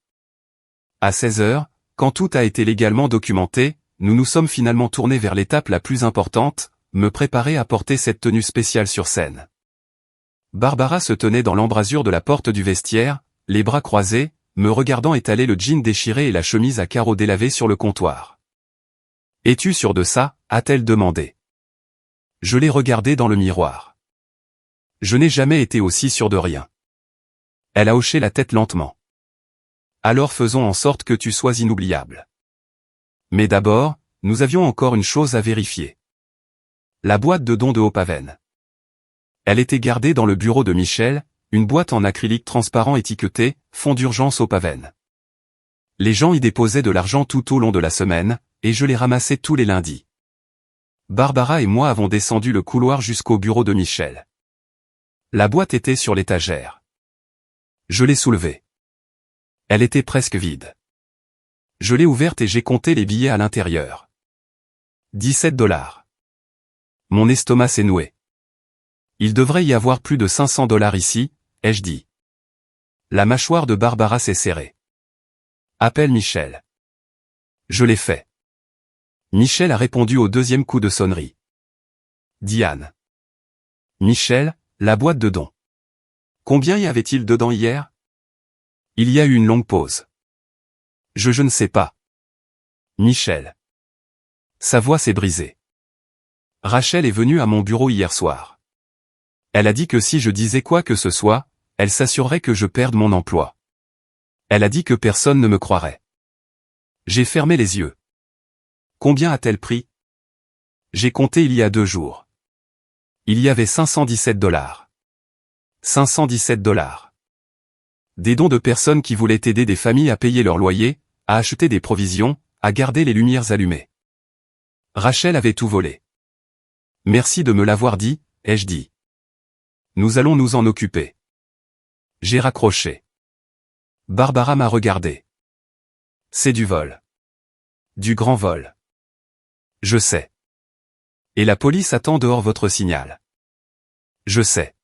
À 16 heures, quand tout a été légalement documenté, nous nous sommes finalement tournés vers l'étape la plus importante, me préparer à porter cette tenue spéciale sur scène. Barbara se tenait dans l'embrasure de la porte du vestiaire, les bras croisés, me regardant étaler le jean déchiré et la chemise à carreaux délavés sur le comptoir. « Es-tu sûr de ça ?» a-t-elle demandé. Je l'ai regardé dans le miroir. Je n'ai jamais été aussi sûr de rien. Elle a hoché la tête lentement. Alors faisons en sorte que tu sois inoubliable. Mais d'abord, nous avions encore une chose à vérifier. La boîte de dons de Hopaven. Elle était gardée dans le bureau de Michel, une boîte en acrylique transparent étiquetée « Fonds d'urgence Hopaven ». Les gens y déposaient de l'argent tout au long de la semaine, et je les ramassais tous les lundis. Barbara et moi avons descendu le couloir jusqu'au bureau de Michel. La boîte était sur l'étagère. Je l'ai soulevée. Elle était presque vide. Je l'ai ouverte et j'ai compté les billets à l'intérieur. 17 $. Mon estomac s'est noué. Il devrait y avoir plus de 500 $ ici, ai-je dit. La mâchoire de Barbara s'est serrée. Appelle Michel. Je l'ai fait. Michel a répondu au deuxième coup de sonnerie. Diane. Michel, la boîte de dons. Combien y avait-il dedans hier? Il y a eu une longue pause. Je ne sais pas. Michel. Sa voix s'est brisée. Rachel est venue à mon bureau hier soir. Elle a dit que si je disais quoi que ce soit, elle s'assurerait que je perde mon emploi. Elle a dit que personne ne me croirait. J'ai fermé les yeux. Combien a-t-elle pris? J'ai compté il y a 2 jours. Il y avait 517 $. 517 $. Des dons de personnes qui voulaient aider des familles à payer leur loyer, à acheter des provisions, à garder les lumières allumées. Rachel avait tout volé. Merci de me l'avoir dit, ai-je dit. Nous allons nous en occuper. J'ai raccroché. Barbara m'a regardé. C'est du vol. Du grand vol. Je sais. Et la police attend dehors votre signal. Je sais.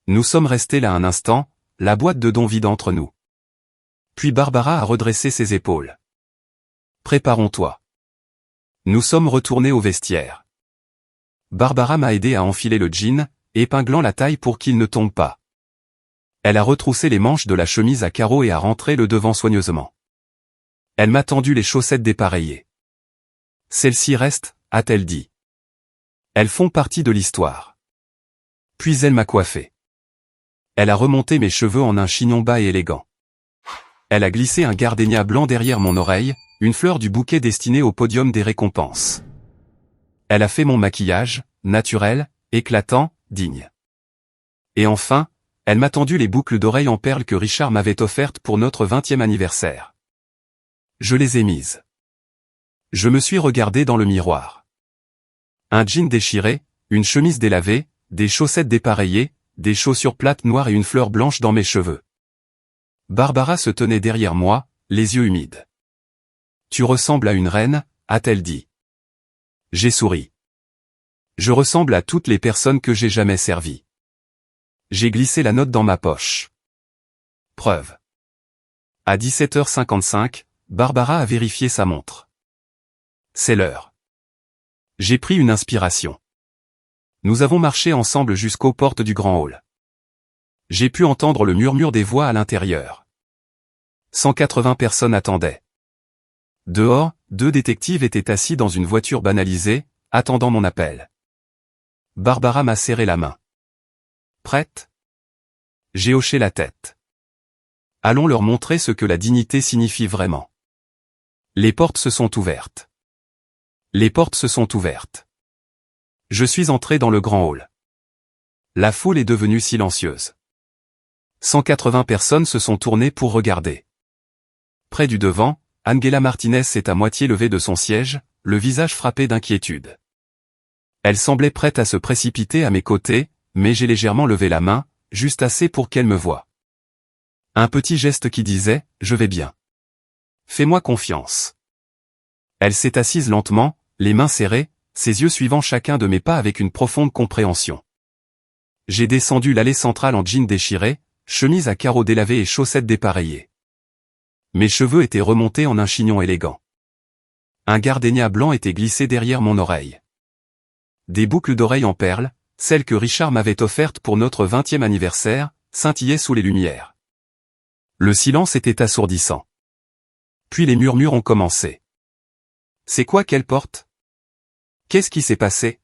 Nous sommes restés là un instant, la boîte de dons vide entre nous. Puis Barbara a redressé ses épaules. Préparons-toi. Nous sommes retournés au vestiaire. Barbara m'a aidé à enfiler le jean, épinglant la taille pour qu'il ne tombe pas. Elle a retroussé les manches de la chemise à carreaux et a rentré le devant soigneusement. Elle m'a tendu les chaussettes dépareillées. Celle-ci reste, a-t-elle dit. Elles font partie de l'histoire. Puis elle m'a coiffé. Elle a remonté mes cheveux en un chignon bas et élégant. Elle a glissé un gardénia blanc derrière mon oreille, une fleur du bouquet destinée au podium des récompenses. Elle a fait mon maquillage, naturel, éclatant, digne. Et enfin, elle m'a tendu les boucles d'oreilles en perles que Richard m'avait offertes pour notre 20e anniversaire. Je les ai mises. Je me suis regardé dans le miroir. Un jean déchiré, une chemise délavée, des chaussettes dépareillées, des chaussures plates noires et une fleur blanche dans mes cheveux. Barbara se tenait derrière moi, les yeux humides. « Tu ressembles à une reine », a-t-elle dit. J'ai souri. Je ressemble à toutes les personnes que j'ai jamais servies. J'ai glissé la note dans ma poche. Preuve. À 17h55, Barbara a vérifié sa montre. C'est l'heure. J'ai pris une inspiration. Nous avons marché ensemble jusqu'aux portes du grand hall. J'ai pu entendre le murmure des voix à l'intérieur. 180 personnes attendaient. Dehors, 2 détectives étaient assis dans une voiture banalisée, attendant mon appel. Barbara m'a serré la main. Prête? J'ai hoché la tête. Allons leur montrer ce que la dignité signifie vraiment. Les portes se sont ouvertes. Les portes se sont ouvertes. Je suis entré dans le grand hall. La foule est devenue silencieuse. 180 personnes se sont tournées pour regarder. Près du devant, Angela Martinez s'est à moitié levée de son siège, le visage frappé d'inquiétude. Elle semblait prête à se précipiter à mes côtés, mais j'ai légèrement levé la main, juste assez pour qu'elle me voie. Un petit geste qui disait « Je vais bien. Fais-moi confiance ». Elle s'est assise lentement, les mains serrées, ses yeux suivant chacun de mes pas avec une profonde compréhension. J'ai descendu l'allée centrale en jean déchiré, chemise à carreaux délavés et chaussettes dépareillées. Mes cheveux étaient remontés en un chignon élégant. Un gardénia blanc était glissé derrière mon oreille. Des boucles d'oreilles en perles, celles que Richard m'avait offertes pour notre 20e anniversaire, scintillaient sous les lumières. Le silence était assourdissant. Puis les murmures ont commencé. C'est quoi qu'elle porte? Qu'est-ce qui s'est passé?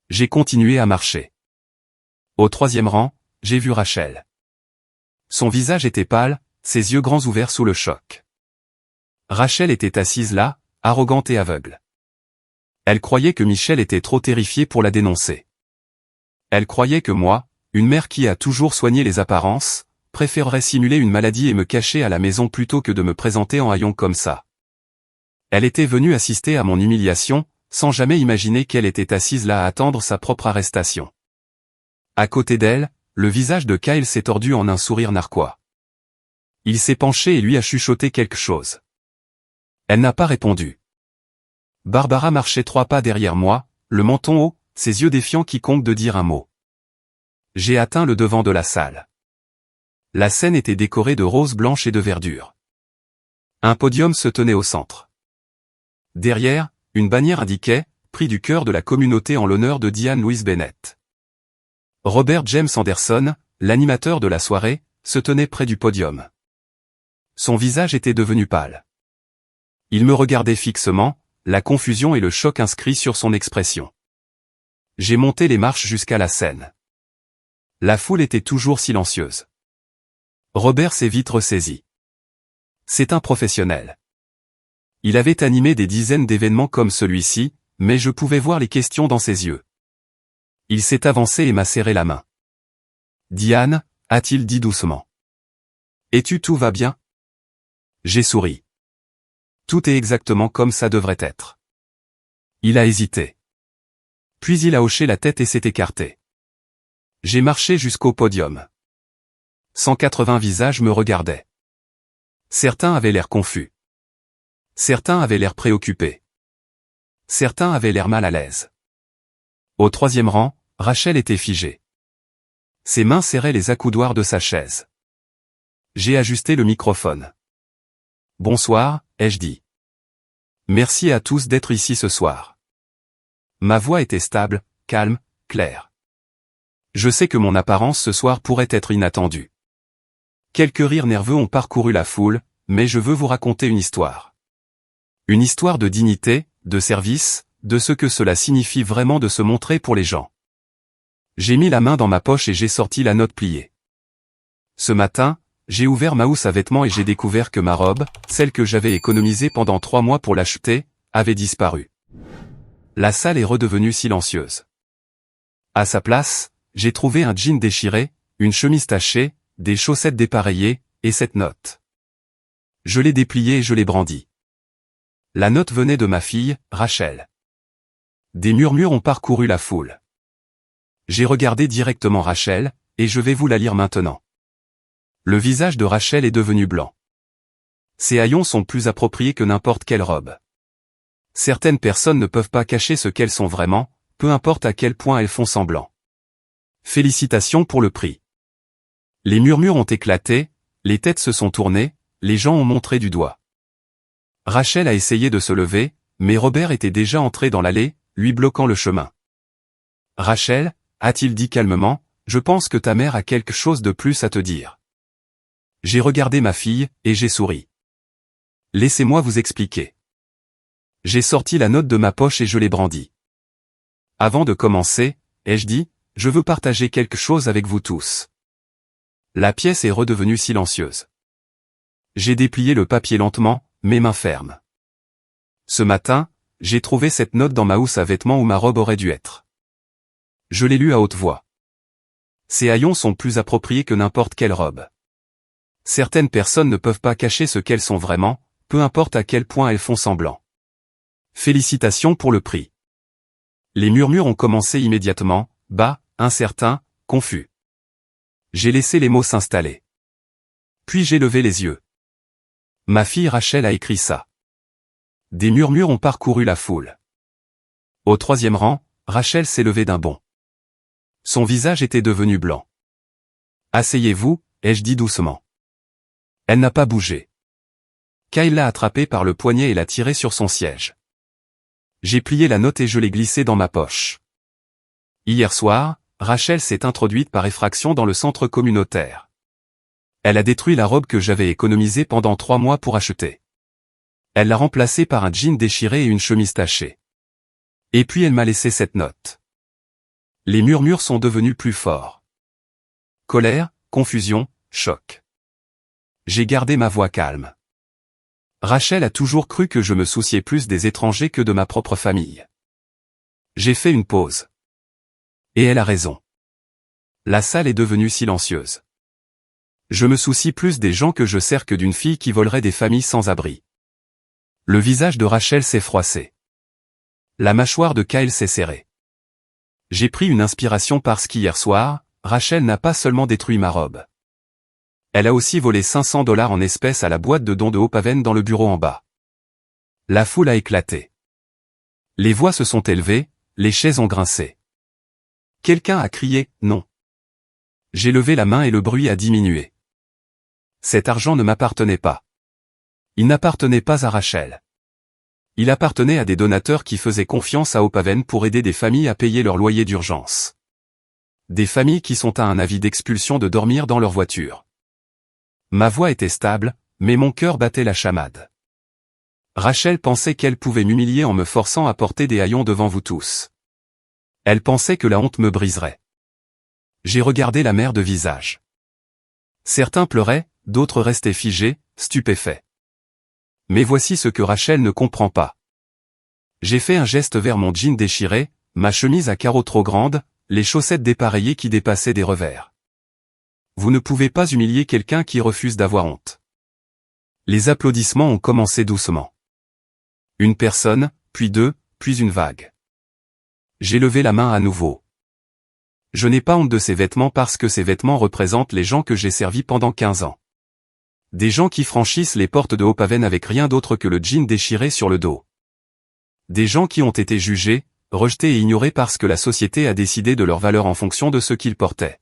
J'ai continué à marcher. Au 3e rang, j'ai vu Rachel. Son visage était pâle, ses yeux grands ouverts sous le choc. Rachel était assise là, arrogante et aveugle. Elle croyait que Michel était trop terrifié pour la dénoncer. Elle croyait que moi, une mère qui a toujours soigné les apparences, préférerait simuler une maladie et me cacher à la maison plutôt que de me présenter en haillons comme ça. Elle était venue assister à mon humiliation, sans jamais imaginer qu'elle était assise là à attendre sa propre arrestation. À côté d'elle, le visage de Kyle s'est tordu en un sourire narquois. Il s'est penché et lui a chuchoté quelque chose. Elle n'a pas répondu. Barbara marchait 3 pas derrière moi, le menton haut, ses yeux défiant quiconque de dire un mot. J'ai atteint le devant de la salle. La scène était décorée de roses blanches et de verdure. Un podium se tenait au centre. Derrière, une bannière indiquait « Prix du cœur de la communauté en l'honneur de Diane Louise Bennett ». Robert James Anderson, l'animateur de la soirée, se tenait près du podium. Son visage était devenu pâle. Il me regardait fixement, la confusion et le choc inscrits sur son expression. J'ai monté les marches jusqu'à la scène. La foule était toujours silencieuse. Robert s'est vite ressaisi. C'est un professionnel. Il avait animé des dizaines d'événements comme celui-ci, mais je pouvais voir les questions dans ses yeux. Il s'est avancé et m'a serré la main. « Diane » a-t-il dit doucement. « Et tout va bien ?» J'ai souri. Tout est exactement comme ça devrait être. Il a hésité. Puis il a hoché la tête et s'est écarté. J'ai marché jusqu'au podium. 180 visages me regardaient. Certains avaient l'air confus. Certains avaient l'air préoccupés. Certains avaient l'air mal à l'aise. Au 3e rang, Rachel était figée. Ses mains serraient les accoudoirs de sa chaise. J'ai ajusté le microphone. « Bonsoir », ai-je dit. « Merci à tous d'être ici ce soir. » Ma voix était stable, calme, claire. Je sais que mon apparence ce soir pourrait être inattendue. Quelques rires nerveux ont parcouru la foule, mais je veux vous raconter une histoire. Une histoire de dignité, de service, de ce que cela signifie vraiment de se montrer pour les gens. J'ai mis la main dans ma poche et j'ai sorti la note pliée. Ce matin, j'ai ouvert ma housse à vêtements et j'ai découvert que ma robe, celle que j'avais économisée pendant 3 mois pour l'acheter, avait disparu. La salle est redevenue silencieuse. À sa place, j'ai trouvé un jean déchiré, une chemise tachée, des chaussettes dépareillées, et cette note. Je l'ai dépliée et je l'ai brandie. La note venait de ma fille, Rachel. Des murmures ont parcouru la foule. J'ai regardé directement Rachel, et je vais vous la lire maintenant. Le visage de Rachel est devenu blanc. Ses haillons sont plus appropriés que n'importe quelle robe. Certaines personnes ne peuvent pas cacher ce qu'elles sont vraiment, peu importe à quel point elles font semblant. Félicitations pour le prix. Les murmures ont éclaté, les têtes se sont tournées, les gens ont montré du doigt. Rachel a essayé de se lever, mais Robert était déjà entré dans l'allée, lui bloquant le chemin. Rachel, a-t-il dit calmement, je pense que ta mère a quelque chose de plus à te dire. J'ai regardé ma fille, et j'ai souri. Laissez-moi vous expliquer. J'ai sorti la note de ma poche et je l'ai brandie. Avant de commencer, ai-je dit, je veux partager quelque chose avec vous tous. La pièce est redevenue silencieuse. J'ai déplié le papier lentement, mes mains fermes. Ce matin, j'ai trouvé cette note dans ma housse à vêtements où ma robe aurait dû être. Je l'ai lue à haute voix. Ces haillons sont plus appropriés que n'importe quelle robe. Certaines personnes ne peuvent pas cacher ce qu'elles sont vraiment, peu importe à quel point elles font semblant. Félicitations pour le prix. Les murmures ont commencé immédiatement, bas, incertains, confus. J'ai laissé les mots s'installer. Puis j'ai levé les yeux. Ma fille Rachel a écrit ça. Des murmures ont parcouru la foule. Au 3e rang, Rachel s'est levée d'un bond. Son visage était devenu blanc. Asseyez-vous, ai-je dit doucement. Elle n'a pas bougé. Kyle l'a attrapée par le poignet et l'a tirée sur son siège. J'ai plié la note et je l'ai glissée dans ma poche. Hier soir, Rachel s'est introduite par effraction dans le centre communautaire. Elle a détruit la robe que j'avais économisée pendant 3 mois pour acheter. Elle l'a remplacée par un jean déchiré et une chemise tachée. Et puis elle m'a laissé cette note. Les murmures sont devenus plus forts. Colère, confusion, choc. J'ai gardé ma voix calme. Rachel a toujours cru que je me souciais plus des étrangers que de ma propre famille. J'ai fait une pause. Et elle a raison. La salle est devenue silencieuse. Je me soucie plus des gens que je sers que d'une fille qui volerait des familles sans abri. Le visage de Rachel s'est froissé. La mâchoire de Kyle s'est serrée. J'ai pris une inspiration parce qu'hier soir, Rachel n'a pas seulement détruit ma robe. Elle a aussi volé $500 en espèces à la boîte de dons de Hopaven dans le bureau en bas. La foule a éclaté. Les voix se sont élevées, les chaises ont grincé. Quelqu'un a crié « non ». J'ai levé la main et le bruit a diminué. Cet argent ne m'appartenait pas. Il n'appartenait pas à Rachel. Il appartenait à des donateurs qui faisaient confiance à Hopaven pour aider des familles à payer leur loyer d'urgence. Des familles qui sont à un avis d'expulsion de dormir dans leur voiture. Ma voix était stable, mais mon cœur battait la chamade. Rachel pensait qu'elle pouvait m'humilier en me forçant à porter des haillons devant vous tous. Elle pensait que la honte me briserait. J'ai regardé la mère de visage. Certains pleuraient, d'autres restaient figés, stupéfaits. Mais voici ce que Rachel ne comprend pas. J'ai fait un geste vers mon jean déchiré, ma chemise à carreaux trop grande, les chaussettes dépareillées qui dépassaient des revers. Vous ne pouvez pas humilier quelqu'un qui refuse d'avoir honte. Les applaudissements ont commencé doucement. Une personne, puis 2, puis une vague. J'ai levé la main à nouveau. Je n'ai pas honte de ces vêtements parce que ces vêtements représentent les gens que j'ai servis pendant 15 ans. Des gens qui franchissent les portes de Hopaven avec rien d'autre que le jean déchiré sur le dos. Des gens qui ont été jugés, rejetés et ignorés parce que la société a décidé de leur valeur en fonction de ce qu'ils portaient.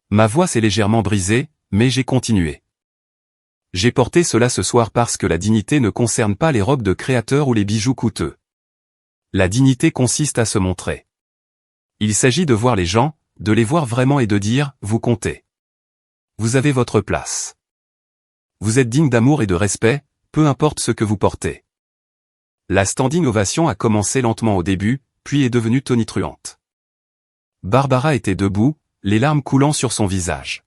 Ma voix s'est légèrement brisée, mais j'ai continué. J'ai porté cela ce soir parce que la dignité ne concerne pas les robes de créateurs ou les bijoux coûteux. La dignité consiste à se montrer. Il s'agit de voir les gens, de les voir vraiment et de dire « vous comptez ». Vous avez votre place. Vous êtes digne d'amour et de respect, peu importe ce que vous portez. La standing ovation a commencé lentement au début, puis est devenue tonitruante. Barbara était debout, les larmes coulant sur son visage.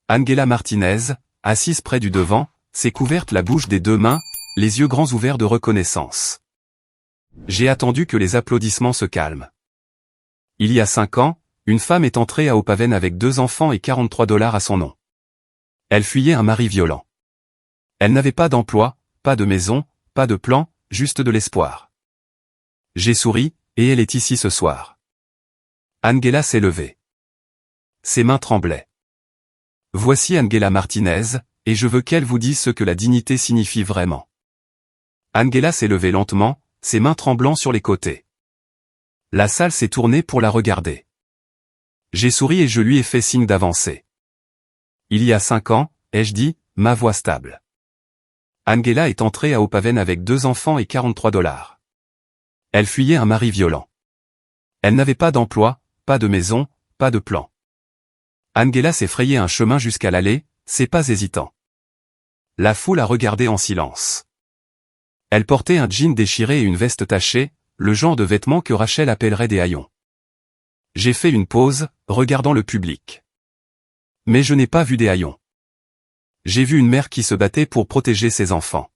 Angela Martinez, assise près du devant, s'est couverte la bouche des deux mains, les yeux grands ouverts de reconnaissance. J'ai attendu que les applaudissements se calment. Il y a 5 ans, une femme est entrée à Opaven avec 2 enfants et $43 à son nom. Elle fuyait un mari violent. Elle n'avait pas d'emploi, pas de maison, pas de plan, juste de l'espoir. J'ai souri, et elle est ici ce soir. Angela s'est levée. Ses mains tremblaient. Voici Angela Martinez, et je veux qu'elle vous dise ce que la dignité signifie vraiment. Angela s'est levée lentement, ses mains tremblant sur les côtés. La salle s'est tournée pour la regarder. J'ai souri et je lui ai fait signe d'avancer. Il y a 5 ans, ai-je dit, ma voix stable. Angela est entrée à Opaven avec 2 enfants et $43. Elle fuyait un mari violent. Elle n'avait pas d'emploi, pas de maison, pas de plan. Angela s'est frayé un chemin jusqu'à l'allée, ses pas hésitants. La foule a regardé en silence. Elle portait un jean déchiré et une veste tachée, le genre de vêtements que Rachel appellerait des haillons. J'ai fait une pause, regardant le public. Mais je n'ai pas vu des haillons. J'ai vu une mère qui se battait pour protéger ses enfants.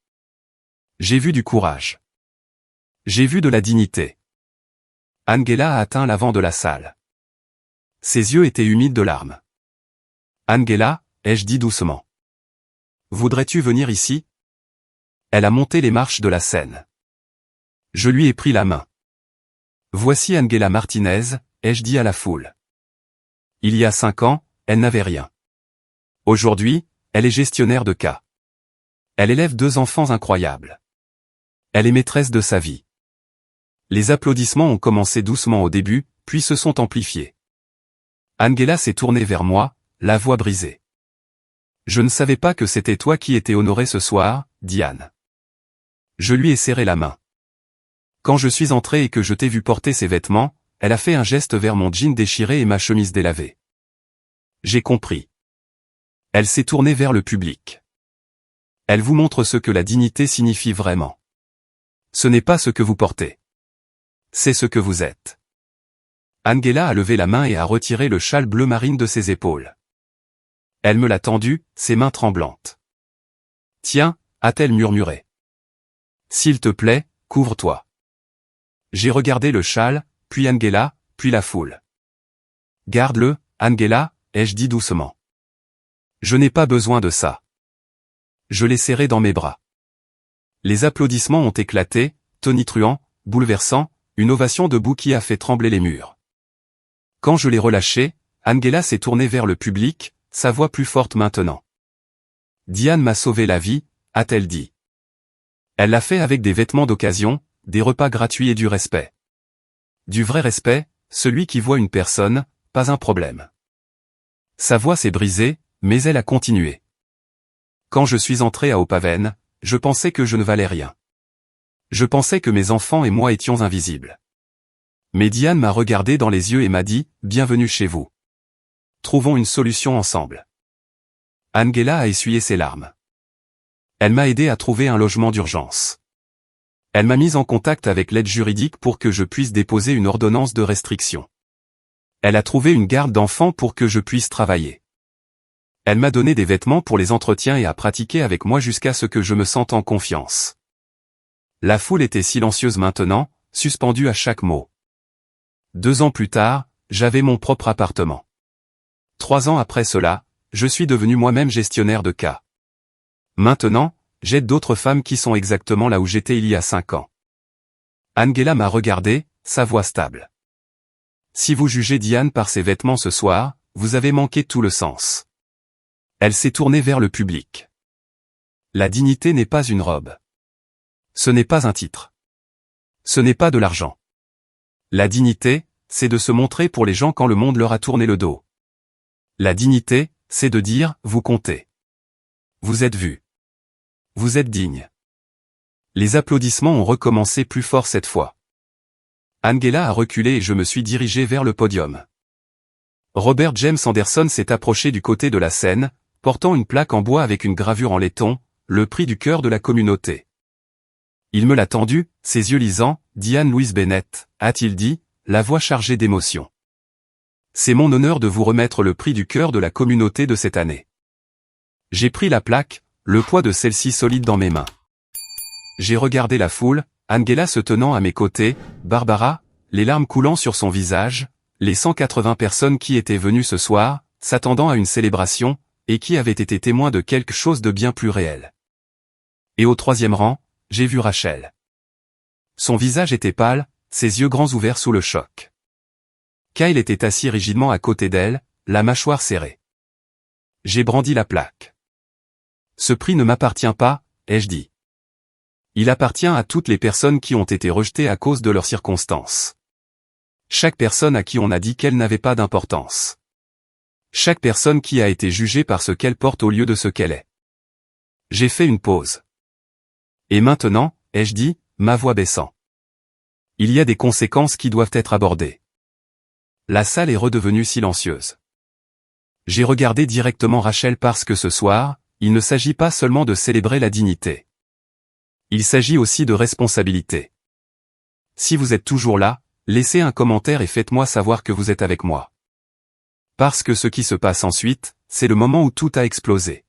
J'ai vu du courage. J'ai vu de la dignité. Angela a atteint l'avant de la salle. Ses yeux étaient humides de larmes. Angela, ai-je dit doucement. Voudrais-tu venir ici? Elle a monté les marches de la scène. Je lui ai pris la main. Voici Angela Martinez, ai-je dit à la foule. Il y a 5 ans, elle n'avait rien. Aujourd'hui, elle est gestionnaire de cas. Elle élève 2 enfants incroyables. Elle est maîtresse de sa vie. Les applaudissements ont commencé doucement au début, puis se sont amplifiés. Angela s'est tournée vers moi, la voix brisée. Je ne savais pas que c'était toi qui étais honorée ce soir, Diane. Je lui ai serré la main. Quand je suis entré et que je t'ai vu porter ses vêtements, elle a fait un geste vers mon jean déchiré et ma chemise délavée. J'ai compris. Elle s'est tournée vers le public. Elle vous montre ce que la dignité signifie vraiment. Ce n'est pas ce que vous portez. C'est ce que vous êtes. Angela a levé la main et a retiré le châle bleu marine de ses épaules. Elle me l'a tendu, ses mains tremblantes. Tiens, a-t-elle murmuré. S'il te plaît, couvre-toi. J'ai regardé le châle, puis Angela, puis la foule. Garde-le, Angela, ai-je dit doucement. Je n'ai pas besoin de ça. Je l'ai serré dans mes bras. Les applaudissements ont éclaté, tonitruants, bouleversants, une ovation debout qui a fait trembler les murs. Quand je l'ai relâché, Angela s'est tournée vers le public, sa voix plus forte maintenant. Diane m'a sauvé la vie, a-t-elle dit. Elle l'a fait avec des vêtements d'occasion, des repas gratuits et du respect. Du vrai respect, celui qui voit une personne, pas un problème. Sa voix s'est brisée, mais elle a continué. Quand je suis entré à Opaven, je pensais que je ne valais rien. Je pensais que mes enfants et moi étions invisibles. Mais Diane m'a regardé dans les yeux et m'a dit, « Bienvenue chez vous. Trouvons une solution ensemble. » Angela a essuyé ses larmes. Elle m'a aidé à trouver un logement d'urgence. Elle m'a mis en contact avec l'aide juridique pour que je puisse déposer une ordonnance de restriction. Elle a trouvé une garde d'enfants pour que je puisse travailler. Elle m'a donné des vêtements pour les entretiens et a pratiqué avec moi jusqu'à ce que je me sente en confiance. La foule était silencieuse maintenant, suspendue à chaque mot. 2 ans plus tard, j'avais mon propre appartement. 3 ans après cela, je suis devenu moi-même gestionnaire de cas. Maintenant, j'aide d'autres femmes qui sont exactement là où j'étais il y a 5 ans. Angela m'a regardé, sa voix stable. Si vous jugez Diane par ses vêtements ce soir, vous avez manqué tout le sens. Elle s'est tournée vers le public. La dignité n'est pas une robe. Ce n'est pas un titre. Ce n'est pas de l'argent. La dignité, c'est de se montrer pour les gens quand le monde leur a tourné le dos. La dignité, c'est de dire, vous comptez. Vous êtes vu. Vous êtes digne. Les applaudissements ont recommencé plus fort cette fois. Angela a reculé et je me suis dirigé vers le podium. Robert James Anderson s'est approché du côté de la scène, portant une plaque en bois avec une gravure en laiton, le prix du cœur de la communauté. Il me l'a tendu, ses yeux lisants, Diane-Louise Bennett, a-t-il dit, la voix chargée d'émotion. C'est mon honneur de vous remettre le prix du cœur de la communauté de cette année. J'ai pris la plaque, le poids de celle-ci solide dans mes mains. J'ai regardé la foule, Angela se tenant à mes côtés, Barbara, les larmes coulant sur son visage, les 180 personnes qui étaient venues ce soir, s'attendant à une célébration, et qui avaient été témoins de quelque chose de bien plus réel. Et au troisième rang, j'ai vu Rachel. Son visage était pâle, ses yeux grands ouverts sous le choc. Kyle était assis rigidement à côté d'elle, la mâchoire serrée. J'ai brandi la plaque. Ce prix ne m'appartient pas, ai-je dit. Il appartient à toutes les personnes qui ont été rejetées à cause de leurs circonstances. Chaque personne à qui on a dit qu'elle n'avait pas d'importance. Chaque personne qui a été jugée par ce qu'elle porte au lieu de ce qu'elle est. J'ai fait une pause. Et maintenant, ai-je dit, ma voix baissant. Il y a des conséquences qui doivent être abordées. La salle est redevenue silencieuse. J'ai regardé directement Rachel parce que ce soir, il ne s'agit pas seulement de célébrer la dignité. Il s'agit aussi de responsabilité. Si vous êtes toujours là, laissez un commentaire et faites-moi savoir que vous êtes avec moi. Parce que ce qui se passe ensuite, c'est le moment où tout a explosé.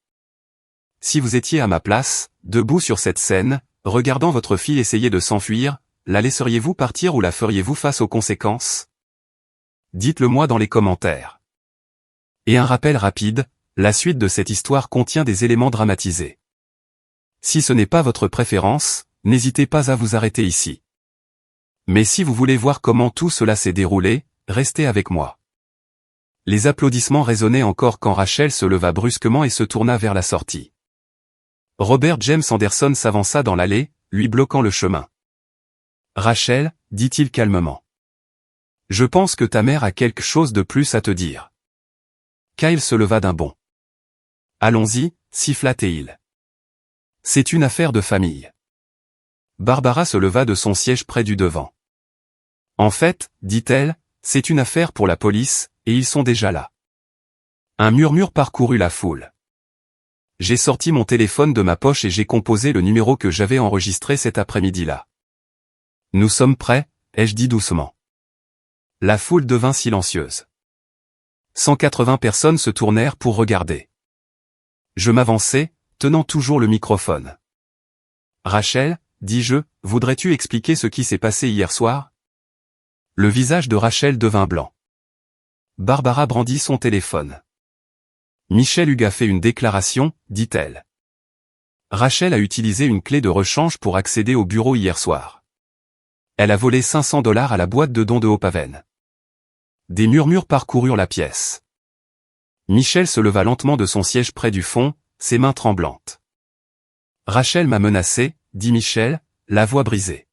Si vous étiez à ma place, debout sur cette scène, regardant votre fille essayer de s'enfuir, la laisseriez-vous partir ou la feriez-vous face aux conséquences? Dites-le moi dans les commentaires. Et un rappel rapide, la suite de cette histoire contient des éléments dramatisés. Si ce n'est pas votre préférence, n'hésitez pas à vous arrêter ici. Mais si vous voulez voir comment tout cela s'est déroulé, restez avec moi. Les applaudissements résonnaient encore quand Rachel se leva brusquement et se tourna vers la sortie. Robert James Anderson s'avança dans l'allée, lui bloquant le chemin. « Rachel, dit-il calmement. Je pense que ta mère a quelque chose de plus à te dire. » Kyle se leva d'un bond. « Allons-y, siffla-t-il. C'est une affaire de famille. » Barbara se leva de son siège près du devant. « En fait, dit-elle, c'est une affaire pour la police, et ils sont déjà là. » Un murmure parcourut la foule. J'ai sorti mon téléphone de ma poche et j'ai composé le numéro que j'avais enregistré cet après-midi-là. « Nous sommes prêts, ai-je dit doucement. » La foule devint silencieuse. 180 personnes se tournèrent pour regarder. Je m'avançai, tenant toujours le microphone. « Rachel, dis-je, voudrais-tu expliquer ce qui s'est passé hier soir ?» Le visage de Rachel devint blanc. Barbara brandit son téléphone. « Michel Hughes a fait une déclaration, dit-elle. Rachel a utilisé une clé de rechange pour accéder au bureau hier soir. Elle a volé $500 à la boîte de dons de Hopaven. » Des murmures parcoururent la pièce. Michel se leva lentement de son siège près du fond, ses mains tremblantes. « Rachel m'a menacé, dit Michel, la voix brisée.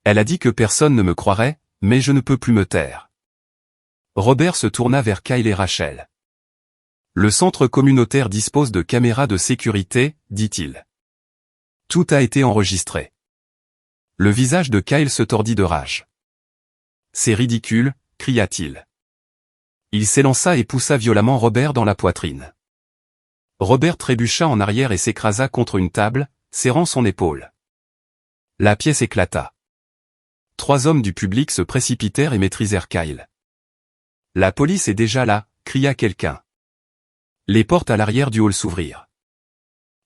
Elle a dit que personne ne me croirait, mais je ne peux plus me taire. » Robert se tourna vers Kyle et Rachel. « Le centre communautaire dispose de caméras de sécurité, dit-il. Tout a été enregistré. » Le visage de Kyle se tordit de rage. « C'est ridicule, cria-t-il. » Il s'élança et poussa violemment Robert dans la poitrine. Robert trébucha en arrière et s'écrasa contre une table, serrant son épaule. La pièce éclata. 3 hommes du public se précipitèrent et maîtrisèrent Kyle. « La police est déjà là, cria quelqu'un. Les portes à l'arrière du hall s'ouvrirent.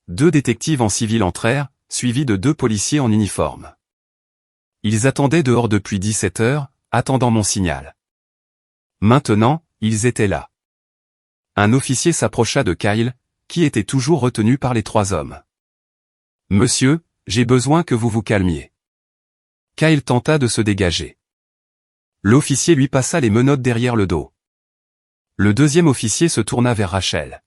2 détectives en civil entrèrent, suivis de 2 policiers en uniforme. Ils attendaient dehors depuis 17 heures, attendant mon signal. Maintenant, ils étaient là. Un officier s'approcha de Kyle, qui était toujours retenu par les 3 hommes. « Monsieur, j'ai besoin que vous vous calmiez. » Kyle tenta de se dégager. L'officier lui passa les menottes derrière le dos. Le 2e officier se tourna vers Rachel.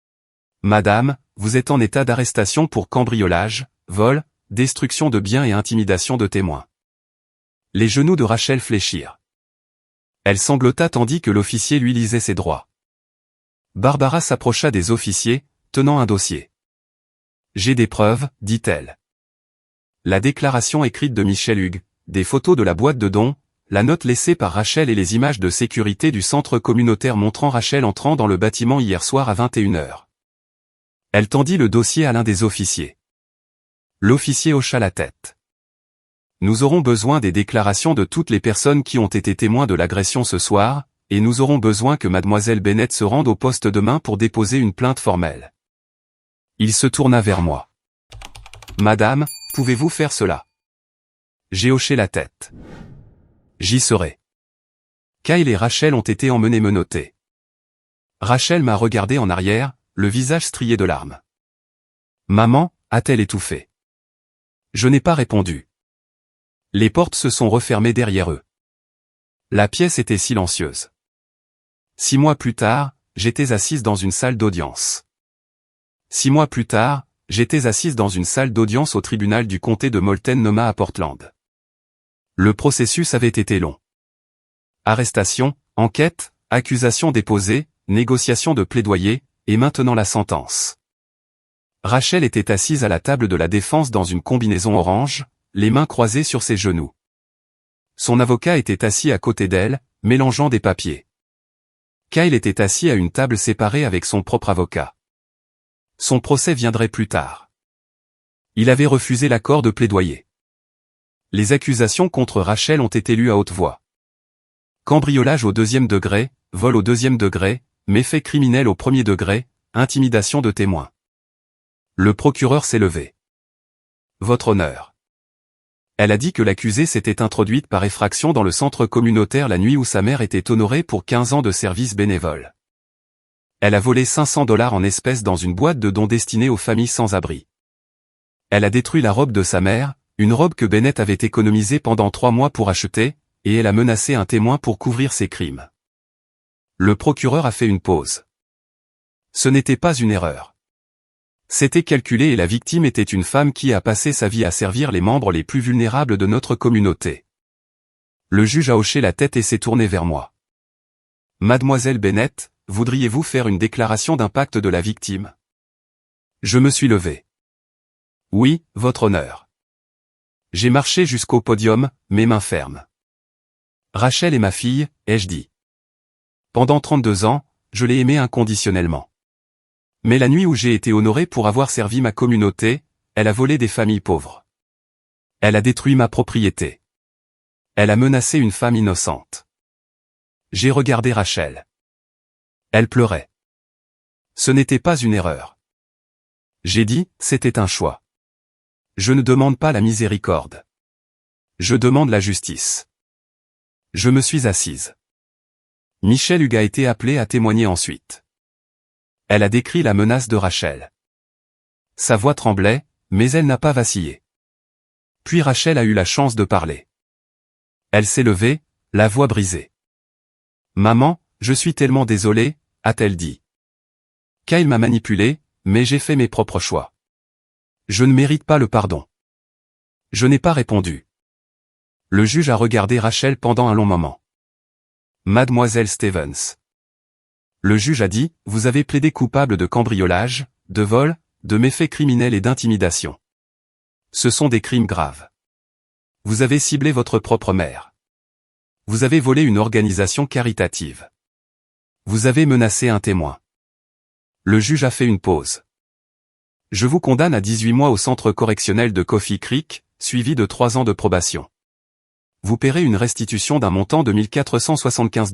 « Madame, vous êtes en état d'arrestation pour cambriolage, vol, destruction de biens et intimidation de témoins. » Les genoux de Rachel fléchirent. Elle sanglota tandis que l'officier lui lisait ses droits. Barbara s'approcha des officiers, tenant un dossier. « J'ai des preuves, dit-elle. La déclaration écrite de Michel Hughes, des photos de la boîte de dons, la note laissée par Rachel et les images de sécurité du centre communautaire montrant Rachel entrant dans le bâtiment hier soir à 21h. Elle tendit le dossier à l'un des officiers. L'officier hocha la tête. Nous aurons besoin des déclarations de toutes les personnes qui ont été témoins de l'agression ce soir, et nous aurons besoin que mademoiselle Bennett se rende au poste demain pour déposer une plainte formelle. Il se tourna vers moi. Madame, pouvez-vous faire cela? J'ai hoché la tête. J'y serai. Kyle et Rachel ont été emmenés menottés. Rachel m'a regardé en arrière, le visage strié de larmes. Maman, a-t-elle étouffé? Je n'ai pas répondu. Les portes se sont refermées derrière eux. La pièce était silencieuse. 6 mois plus tard, j'étais assise dans une salle d'audience. 6 mois plus tard, j'étais assise dans une salle d'audience au tribunal du comté de Multnomah à Portland. Le processus avait été long. Arrestation, enquête, accusation déposée, négociation de plaidoyer, et maintenant la sentence. Rachel était assise à la table de la défense dans une combinaison orange, les mains croisées sur ses genoux. Son avocat était assis à côté d'elle, mélangeant des papiers. Kyle était assis à une table séparée avec son propre avocat. Son procès viendrait plus tard. Il avait refusé l'accord de plaidoyer. Les accusations contre Rachel ont été lues à haute voix. Cambriolage au 2e degré, vol au 2e degré, méfaits criminels au 1er degré, intimidation de témoins. Le procureur s'est levé. Votre honneur. Elle a dit que l'accusée s'était introduite par effraction dans le centre communautaire la nuit où sa mère était honorée pour 15 ans de service bénévole. Elle a volé $500 en espèces dans une boîte de dons destinée aux familles sans abri. Elle a détruit la robe de sa mère, une robe que Bennett avait économisée pendant 3 mois pour acheter, et elle a menacé un témoin pour couvrir ses crimes. Le procureur a fait une pause. Ce n'était pas une erreur. C'était calculé et la victime était une femme qui a passé sa vie à servir les membres les plus vulnérables de notre communauté. Le juge a hoché la tête et s'est tourné vers moi. Mademoiselle Bennett, voudriez-vous faire une déclaration d'impact de la victime? Je me suis levé. Oui, votre honneur. J'ai marché jusqu'au podium, mes mains fermes. Rachel est ma fille, ai-je dit. Pendant 32 ans, je l'ai aimée inconditionnellement. Mais la nuit où j'ai été honoré pour avoir servi ma communauté, elle a volé des familles pauvres. Elle a détruit ma propriété. Elle a menacé une femme innocente. J'ai regardé Rachel. Elle pleurait. Ce n'était pas une erreur. J'ai dit, c'était un choix. Je ne demande pas la miséricorde. Je demande la justice. Je me suis assise. Michelle Hughes a été appelée à témoigner ensuite. Elle a décrit la menace de Rachel. Sa voix tremblait, mais elle n'a pas vacillé. Puis Rachel a eu la chance de parler. Elle s'est levée, la voix brisée. Maman, je suis tellement désolée, a-t-elle dit. Kyle m'a manipulé, mais j'ai fait mes propres choix. Je ne mérite pas le pardon. Je n'ai pas répondu. Le juge a regardé Rachel pendant un long moment. Mademoiselle Stevens. Le juge a dit, vous avez plaidé coupable de cambriolage, de vol, de méfaits criminels et d'intimidation. Ce sont des crimes graves. Vous avez ciblé votre propre mère. Vous avez volé une organisation caritative. Vous avez menacé un témoin. Le juge a fait une pause. Je vous condamne à 18 mois au centre correctionnel de Coffee Creek, suivi de 3 ans de probation. Vous paierez une restitution d'un montant de $1475,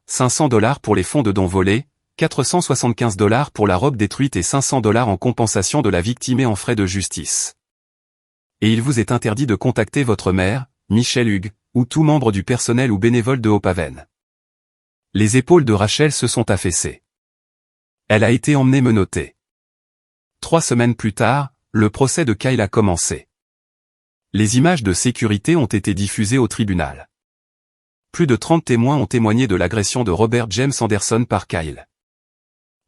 $500 pour les fonds de dons volés, $475 pour la robe détruite et $500 en compensation de la victime et en frais de justice. Et il vous est interdit de contacter votre mère, Michelle Hughes, ou tout membre du personnel ou bénévole de Hope Haven. Les épaules de Rachel se sont affaissées. Elle a été emmenée menottée. 3 semaines plus tard, le procès de Kyle a commencé. Les images de sécurité ont été diffusées au tribunal. Plus de 30 témoins ont témoigné de l'agression de Robert James Anderson par Kyle.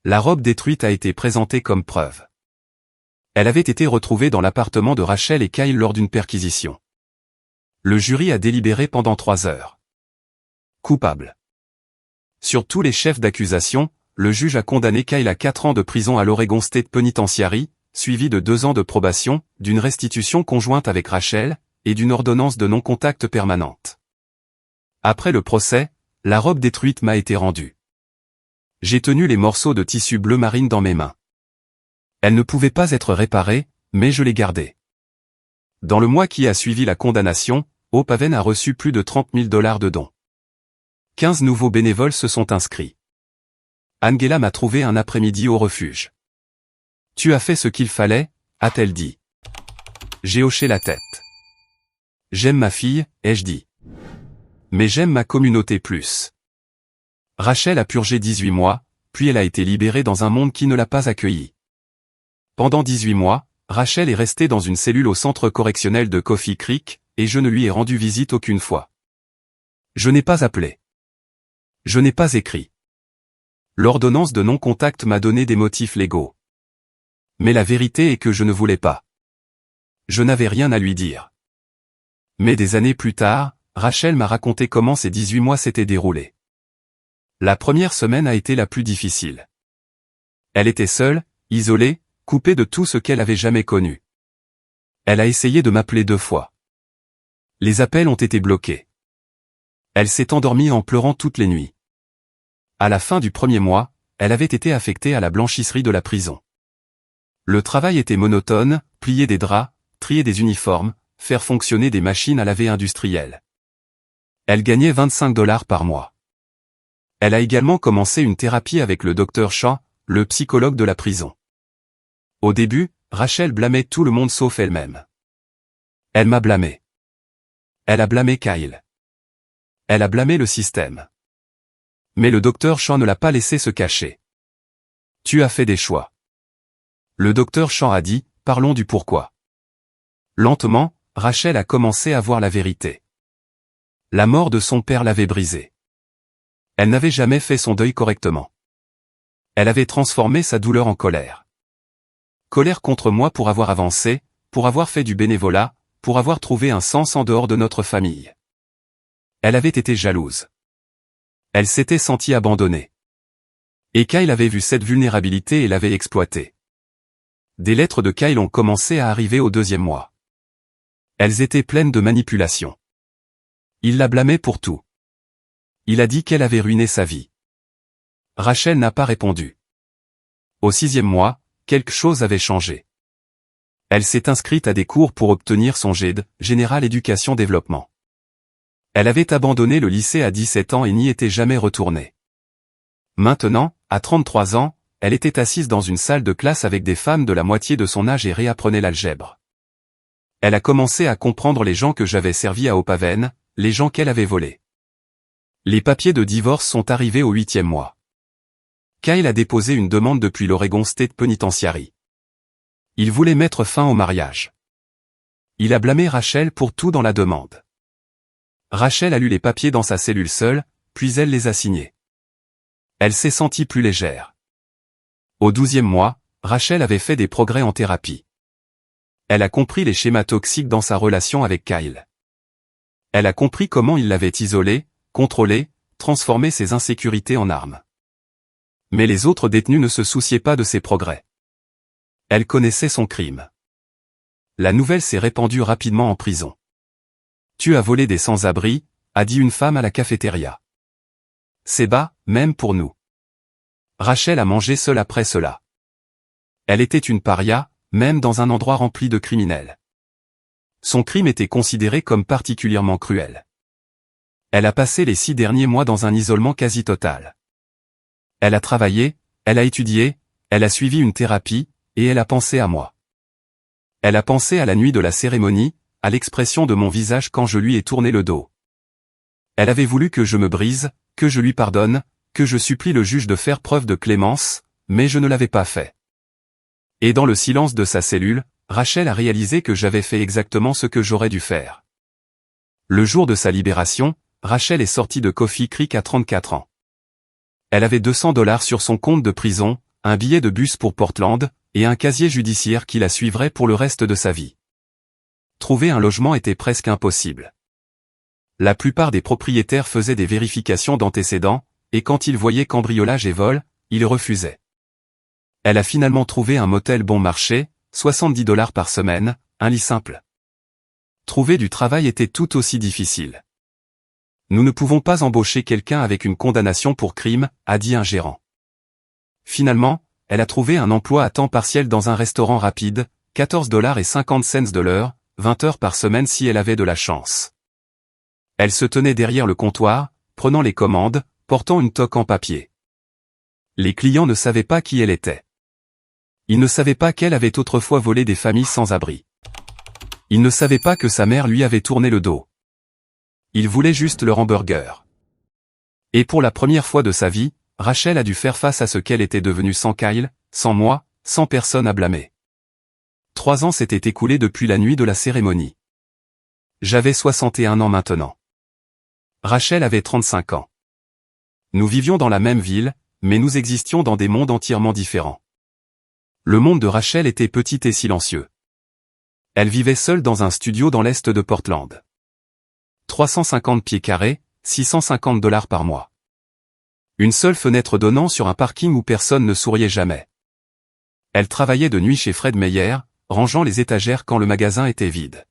La robe détruite a été présentée comme preuve. Elle avait été retrouvée dans l'appartement de Rachel et Kyle lors d'une perquisition. Le jury a délibéré pendant 3 heures. Coupable. Sur tous les chefs d'accusation, le juge a condamné Kyle à 4 ans de prison à l'Oregon State Penitentiary, suivi de 2 ans de probation, d'une restitution conjointe avec Rachel, et d'une ordonnance de non-contact permanente. Après le procès, la robe détruite m'a été rendue. J'ai tenu les morceaux de tissu bleu marine dans mes mains. Elle ne pouvait pas être réparée, mais je l'ai gardée. Dans le mois qui a suivi la condamnation, Opaven a reçu plus de 30 000 $ de dons. 15 nouveaux bénévoles se sont inscrits. Angela m'a trouvé un après-midi au refuge. « Tu as fait ce qu'il fallait ?» a-t-elle dit. J'ai hoché la tête. « J'aime ma fille », ai-je dit. « Mais j'aime ma communauté plus. » Rachel a purgé 18 mois, puis elle a été libérée dans un monde qui ne l'a pas accueillie. Pendant 18 mois, Rachel est restée dans une cellule au centre correctionnel de Coffee Creek, et je ne lui ai rendu visite aucune fois. Je n'ai pas appelé. Je n'ai pas écrit. L'ordonnance de non-contact m'a donné des motifs légaux. Mais la vérité est que je ne voulais pas. Je n'avais rien à lui dire. Mais des années plus tard, Rachel m'a raconté comment ces 18 mois s'étaient déroulés. La première semaine a été la plus difficile. Elle était seule, isolée, coupée de tout ce qu'elle avait jamais connu. Elle a essayé de m'appeler 2 fois. Les appels ont été bloqués. Elle s'est endormie en pleurant toutes les nuits. À la fin du premier mois, elle avait été affectée à la blanchisserie de la prison. Le travail était monotone, plier des draps, trier des uniformes, faire fonctionner des machines à laver industrielles. Elle gagnait 25 $ par mois. Elle a également commencé une thérapie avec le Dr Shaw, le psychologue de la prison. Au début, Rachel blâmait tout le monde sauf elle-même. Elle m'a blâmé. Elle a blâmé Kyle. Elle a blâmé le système. Mais le Dr Shaw ne l'a pas laissé se cacher. Tu as fait des choix. Le Dr Shaw a dit, parlons du pourquoi. Lentement, Rachel a commencé à voir la vérité. La mort de son père l'avait brisée. Elle n'avait jamais fait son deuil correctement. Elle avait transformé sa douleur en colère. Colère contre moi pour avoir avancé, pour avoir fait du bénévolat, pour avoir trouvé un sens en dehors de notre famille. Elle avait été jalouse. Elle s'était sentie abandonnée. Et Kyle avait vu cette vulnérabilité et l'avait exploitée. Des lettres de Kyle ont commencé à arriver au 2e mois. Elles étaient pleines de manipulation. Il la blâmait pour tout. Il a dit qu'elle avait ruiné sa vie. Rachel n'a pas répondu. Au 6e mois, quelque chose avait changé. Elle s'est inscrite à des cours pour obtenir son GED, Général Éducation Développement. Elle avait abandonné le lycée à 17 ans et n'y était jamais retournée. Maintenant, à 33 ans, elle était assise dans une salle de classe avec des femmes de la moitié de son âge et réapprenait l'algèbre. Elle a commencé à comprendre les gens que j'avais servis à Opaven, les gens qu'elle avait volés. Les papiers de divorce sont arrivés au 8e mois. Kyle a déposé une demande depuis l'Oregon State Penitentiary. Il voulait mettre fin au mariage. Il a blâmé Rachel pour tout dans la demande. Rachel a lu les papiers dans sa cellule seule, puis elle les a signés. Elle s'est sentie plus légère. Au 12e mois, Rachel avait fait des progrès en thérapie. Elle a compris les schémas toxiques dans sa relation avec Kyle. Elle a compris comment il l'avait isolée, contrôlée, transformé ses insécurités en armes. Mais les autres détenus ne se souciaient pas de ses progrès. Elle connaissait son crime. La nouvelle s'est répandue rapidement en prison. Tu as volé des sans-abri, a dit une femme à la cafétéria. C'est bas, même pour nous. Rachel a mangé seule après cela. Elle était une paria, même dans un endroit rempli de criminels. Son crime était considéré comme particulièrement cruel. Elle a passé les 6 derniers mois dans un isolement quasi total. Elle a travaillé, elle a étudié, elle a suivi une thérapie, et elle a pensé à moi. Elle a pensé à la nuit de la cérémonie, à l'expression de mon visage quand je lui ai tourné le dos. Elle avait voulu que je me brise, que je lui pardonne, que je supplie le juge de faire preuve de clémence, mais je ne l'avais pas fait. Et dans le silence de sa cellule, Rachel a réalisé que j'avais fait exactement ce que j'aurais dû faire. Le jour de sa libération, Rachel est sortie de Coffee Creek à 34 ans. Elle avait 200 $ sur son compte de prison, un billet de bus pour Portland, et un casier judiciaire qui la suivrait pour le reste de sa vie. Trouver un logement était presque impossible. La plupart des propriétaires faisaient des vérifications d'antécédents, et quand ils voyaient cambriolage et vol, ils refusaient. Elle a finalement trouvé un motel bon marché, 70 $ par semaine, un lit simple. Trouver du travail était tout aussi difficile. Nous ne pouvons pas embaucher quelqu'un avec une condamnation pour crime, a dit un gérant. Finalement, elle a trouvé un emploi à temps partiel dans un restaurant rapide, 14,50 $ de l'heure, 20 heures par semaine si elle avait de la chance. Elle se tenait derrière le comptoir, prenant les commandes, portant une toque en papier. Les clients ne savaient pas qui elle était. Ils ne savaient pas qu'elle avait autrefois volé des familles sans abri. Ils ne savaient pas que sa mère lui avait tourné le dos. Ils voulaient juste leur hamburger. Et pour la première fois de sa vie, Rachel a dû faire face à ce qu'elle était devenue sans Kyle, sans moi, sans personne à blâmer. 3 ans s'étaient écoulés depuis la nuit de la cérémonie. J'avais 61 ans maintenant. Rachel avait 35 ans. Nous vivions dans la même ville, mais nous existions dans des mondes entièrement différents. Le monde de Rachel était petit et silencieux. Elle vivait seule dans un studio dans l'est de Portland. 350 pieds carrés, $650 par mois. Une seule fenêtre donnant sur un parking où personne ne souriait jamais. Elle travaillait de nuit chez Fred Meyer, rangeant les étagères quand le magasin était vide.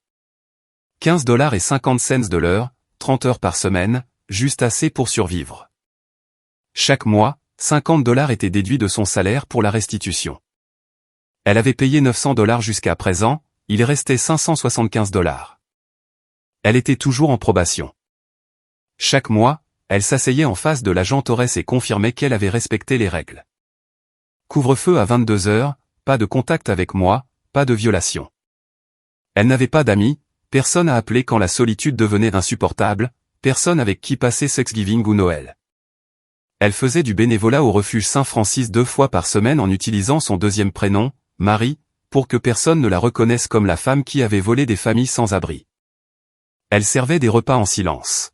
$15.50 de l'heure, 30 heures par semaine, juste assez pour survivre. Chaque mois, $50 étaient déduits de son salaire pour la restitution. Elle avait payé $900 jusqu'à présent, il restait $575. Elle était toujours en probation. Chaque mois, elle s'asseyait en face de l'agent Torres et confirmait qu'elle avait respecté les règles. Couvre-feu à 22 heures, pas de contact avec moi, pas de violation. Elle n'avait pas d'amis, personne à appeler quand la solitude devenait insupportable, personne avec qui passer Thanksgiving ou Noël. Elle faisait du bénévolat au refuge Saint-Francis 2 fois par semaine en utilisant son deuxième prénom, Marie, pour que personne ne la reconnaisse comme la femme qui avait volé des familles sans abri. Elle servait des repas en silence.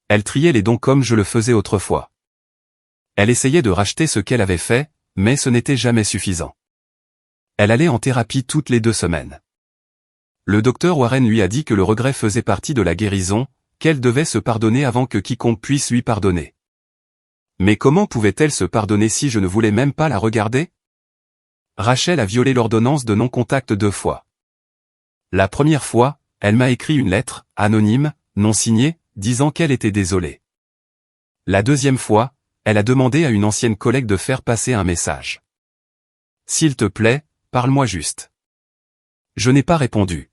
Elle triait les dons comme je le faisais autrefois. Elle essayait de racheter ce qu'elle avait fait, mais ce n'était jamais suffisant. Elle allait en thérapie toutes les 2 semaines. Le docteur Warren lui a dit que le regret faisait partie de la guérison, qu'elle devait se pardonner avant que quiconque puisse lui pardonner. Mais comment pouvait-elle se pardonner si je ne voulais même pas la regarder? Rachel a violé l'ordonnance de non-contact 2 fois. La première fois, elle m'a écrit une lettre, anonyme, non signée, disant qu'elle était désolée. La deuxième fois, elle a demandé à une ancienne collègue de faire passer un message. S'il te plaît, parle-moi juste. Je n'ai pas répondu.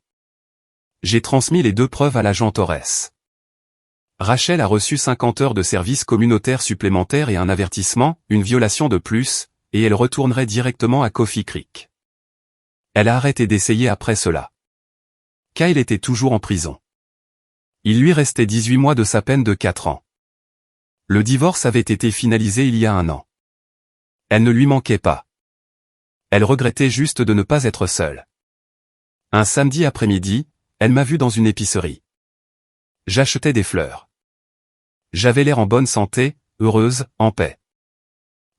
J'ai transmis les 2 preuves à l'agent Torres. Rachel a reçu 50 heures de service communautaire supplémentaires et un avertissement, une violation de plus, et elle retournerait directement à Coffee Creek. Elle a arrêté d'essayer après cela. Kyle était toujours en prison. Il lui restait 18 mois de sa peine de 4 ans. Le divorce avait été finalisé il y a 1 an. Elle ne lui manquait pas. Elle regrettait juste de ne pas être seule. Un samedi après-midi, elle m'a vu dans une épicerie. J'achetais des fleurs. J'avais l'air en bonne santé, heureuse, en paix.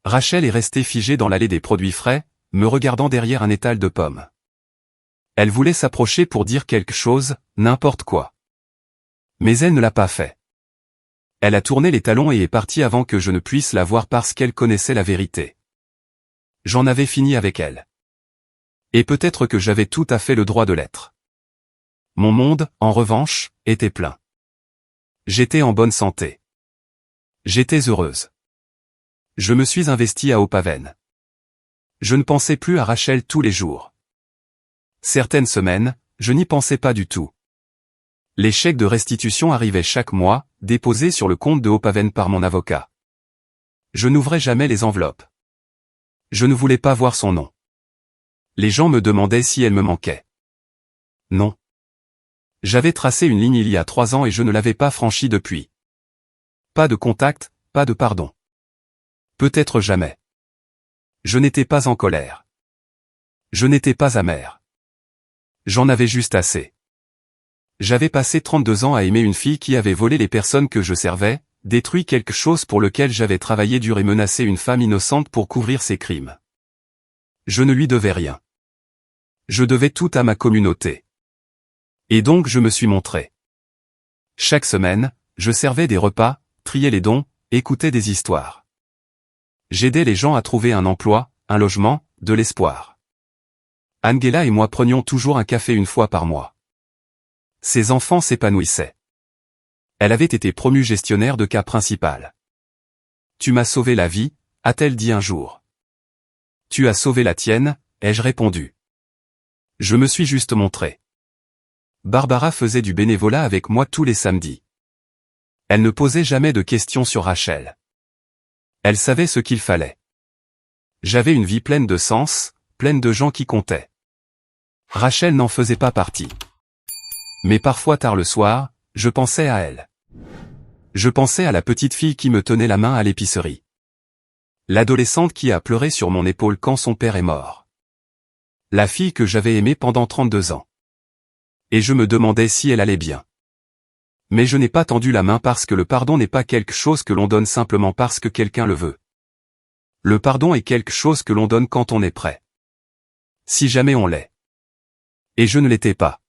Rachel est restée figée dans l'allée des produits frais, me regardant derrière un étal de pommes. Elle voulait s'approcher pour dire quelque chose, n'importe quoi. Mais elle ne l'a pas fait. Elle a tourné les talons et est partie avant que je ne puisse la voir parce qu'elle connaissait la vérité. J'en avais fini avec elle. Et peut-être que j'avais tout à fait le droit de l'être. Mon monde, en revanche, était plein. J'étais en bonne santé. J'étais heureuse. Je me suis investie à Opaven. Je ne pensais plus à Rachel tous les jours. Certaines semaines, je n'y pensais pas du tout. Les chèques de restitution arrivaient chaque mois, déposés sur le compte de Opaven par mon avocat. Je n'ouvrais jamais les enveloppes. Je ne voulais pas voir son nom. Les gens me demandaient si elle me manquait. Non. J'avais tracé une ligne il y a 3 ans et je ne l'avais pas franchie depuis. Pas de contact, pas de pardon. Peut-être jamais. Je n'étais pas en colère. Je n'étais pas amer. J'en avais juste assez. J'avais passé 32 ans à aimer une fille qui avait volé les personnes que je servais, détruit quelque chose pour lequel j'avais travaillé dur et menacé une femme innocente pour couvrir ses crimes. Je ne lui devais rien. Je devais tout à ma communauté. Et donc je me suis montré. Chaque semaine, je servais des repas, triais les dons, écoutais des histoires. J'aidais les gens à trouver un emploi, un logement, de l'espoir. Angela et moi prenions toujours un café 1 fois par mois. Ses enfants s'épanouissaient. Elle avait été promue gestionnaire de cas principal. Tu m'as sauvé la vie, a-t-elle dit un jour. Tu as sauvé la tienne, ai-je répondu. Je me suis juste montré. Barbara faisait du bénévolat avec moi tous les samedis. Elle ne posait jamais de questions sur Rachel. Elle savait ce qu'il fallait. J'avais une vie pleine de sens, pleine de gens qui comptaient. Rachel n'en faisait pas partie. Mais parfois tard le soir, je pensais à elle. Je pensais à la petite fille qui me tenait la main à l'épicerie. L'adolescente qui a pleuré sur mon épaule quand son père est mort. La fille que j'avais aimée pendant 32 ans. Et je me demandais si elle allait bien. Mais je n'ai pas tendu la main parce que le pardon n'est pas quelque chose que l'on donne simplement parce que quelqu'un le veut. Le pardon est quelque chose que l'on donne quand on est prêt. Si jamais on l'est. Et je ne l'étais pas.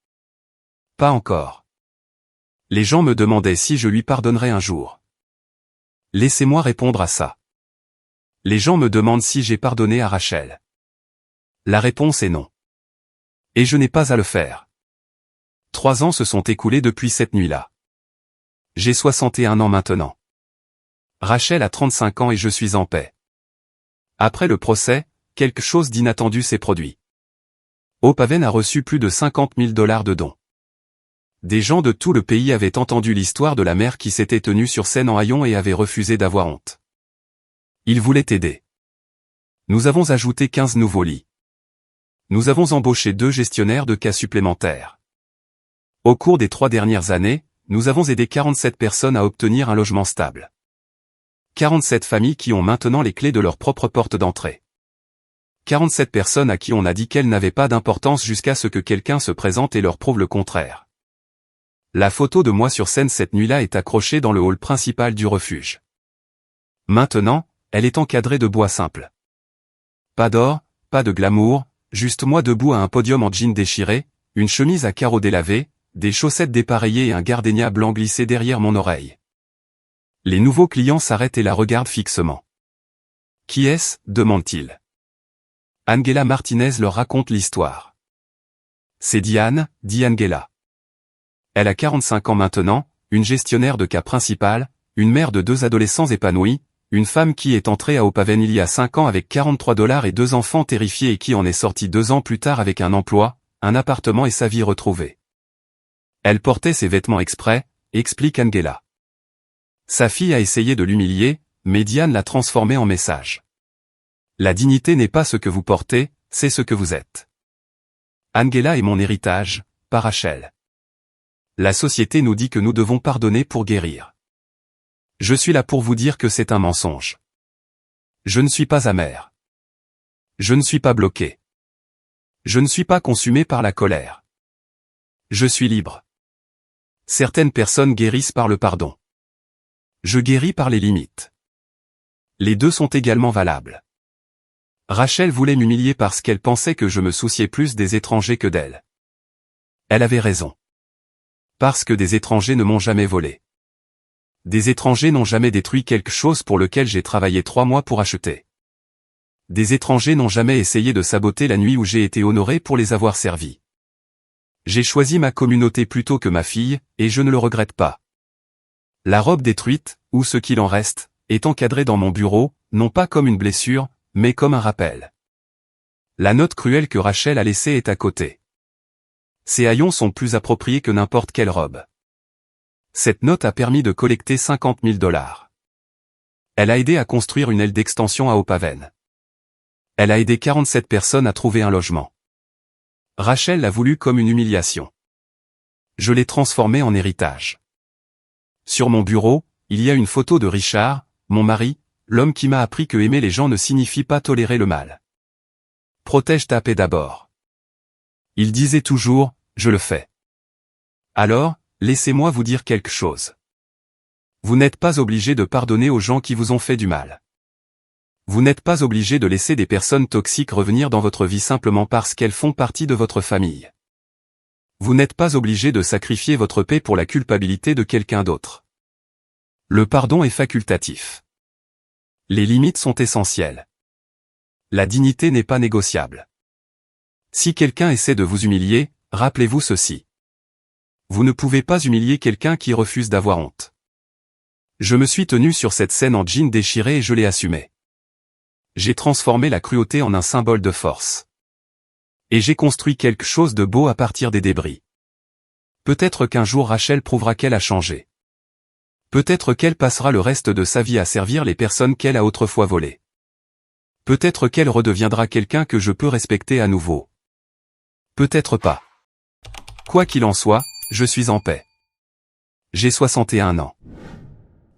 Pas encore. Les gens me demandaient si je lui pardonnerais un jour. Laissez-moi répondre à ça. Les gens me demandent si j'ai pardonné à Rachel. La réponse est non. Et je n'ai pas à le faire. 3 ans se sont écoulés depuis cette nuit-là. J'ai 61 ans maintenant. Rachel a 35 ans et je suis en paix. Après le procès, quelque chose d'inattendu s'est produit. Hope Haven a reçu plus de $50 000 de dons. Des gens de tout le pays avaient entendu l'histoire de la mère qui s'était tenue sur scène en haillons et avait refusé d'avoir honte. Ils voulaient aider. Nous avons ajouté 15 nouveaux lits. Nous avons embauché 2 gestionnaires de cas supplémentaires. Au cours des 3 dernières années, nous avons aidé 47 personnes à obtenir un logement stable. 47 familles qui ont maintenant les clés de leur propre porte d'entrée. 47 personnes à qui on a dit qu'elles n'avaient pas d'importance jusqu'à ce que quelqu'un se présente et leur prouve le contraire. La photo de moi sur scène cette nuit-là est accrochée dans le hall principal du refuge. Maintenant, elle est encadrée de bois simple. Pas d'or, pas de glamour, juste moi debout à un podium en jean déchiré, une chemise à carreaux délavés, des chaussettes dépareillées et un gardenia blanc glissé derrière mon oreille. Les nouveaux clients s'arrêtent et la regardent fixement. « Qui est-ce » demande-t-il. Angela Martinez leur raconte l'histoire. « C'est Diane » dit Angela. Elle a 45 ans maintenant, une gestionnaire de cas principale, une mère de 2 adolescents épanouis, une femme qui est entrée à Hope Haven il y a 5 ans avec $43 et 2 enfants terrifiés et qui en est sortie 2 ans plus tard avec un emploi, un appartement et sa vie retrouvée. Elle portait ses vêtements exprès, explique Angela. Sa fille a essayé de l'humilier, mais Diane l'a transformé en message. La dignité n'est pas ce que vous portez, c'est ce que vous êtes. Angela est mon héritage, pas Rachel. La société nous dit que nous devons pardonner pour guérir. Je suis là pour vous dire que c'est un mensonge. Je ne suis pas amer. Je ne suis pas bloqué. Je ne suis pas consumé par la colère. Je suis libre. Certaines personnes guérissent par le pardon. Je guéris par les limites. Les deux sont également valables. Rachel voulait m'humilier parce qu'elle pensait que je me souciais plus des étrangers que d'elle. Elle avait raison. Parce que des étrangers ne m'ont jamais volé. Des étrangers n'ont jamais détruit quelque chose pour lequel j'ai travaillé 3 mois pour acheter. Des étrangers n'ont jamais essayé de saboter la nuit où j'ai été honoré pour les avoir servis. J'ai choisi ma communauté plutôt que ma fille, et je ne le regrette pas. La robe détruite, ou ce qu'il en reste, est encadrée dans mon bureau, non pas comme une blessure, mais comme un rappel. La note cruelle que Rachel a laissée est à côté. Ces haillons sont plus appropriés que n'importe quelle robe. Cette note a permis de collecter $50 000. Elle a aidé à construire une aile d'extension à Hope Haven. Elle a aidé 47 personnes à trouver un logement. Rachel l'a voulu comme une humiliation. Je l'ai transformé en héritage. Sur mon bureau, il y a une photo de Richard, mon mari, l'homme qui m'a appris que aimer les gens ne signifie pas tolérer le mal. Protège ta paix d'abord. Il disait toujours, je le fais. Alors, laissez-moi vous dire quelque chose. Vous n'êtes pas obligé de pardonner aux gens qui vous ont fait du mal. Vous n'êtes pas obligé de laisser des personnes toxiques revenir dans votre vie simplement parce qu'elles font partie de votre famille. Vous n'êtes pas obligé de sacrifier votre paix pour la culpabilité de quelqu'un d'autre. Le pardon est facultatif. Les limites sont essentielles. La dignité n'est pas négociable. Si quelqu'un essaie de vous humilier, rappelez-vous ceci. Vous ne pouvez pas humilier quelqu'un qui refuse d'avoir honte. Je me suis tenu sur cette scène en jean déchiré et je l'ai assumé. J'ai transformé la cruauté en un symbole de force. Et j'ai construit quelque chose de beau à partir des débris. Peut-être qu'un jour Rachel prouvera qu'elle a changé. Peut-être qu'elle passera le reste de sa vie à servir les personnes qu'elle a autrefois volées. Peut-être qu'elle redeviendra quelqu'un que je peux respecter à nouveau. Peut-être pas. Quoi qu'il en soit, je suis en paix. J'ai 61 ans.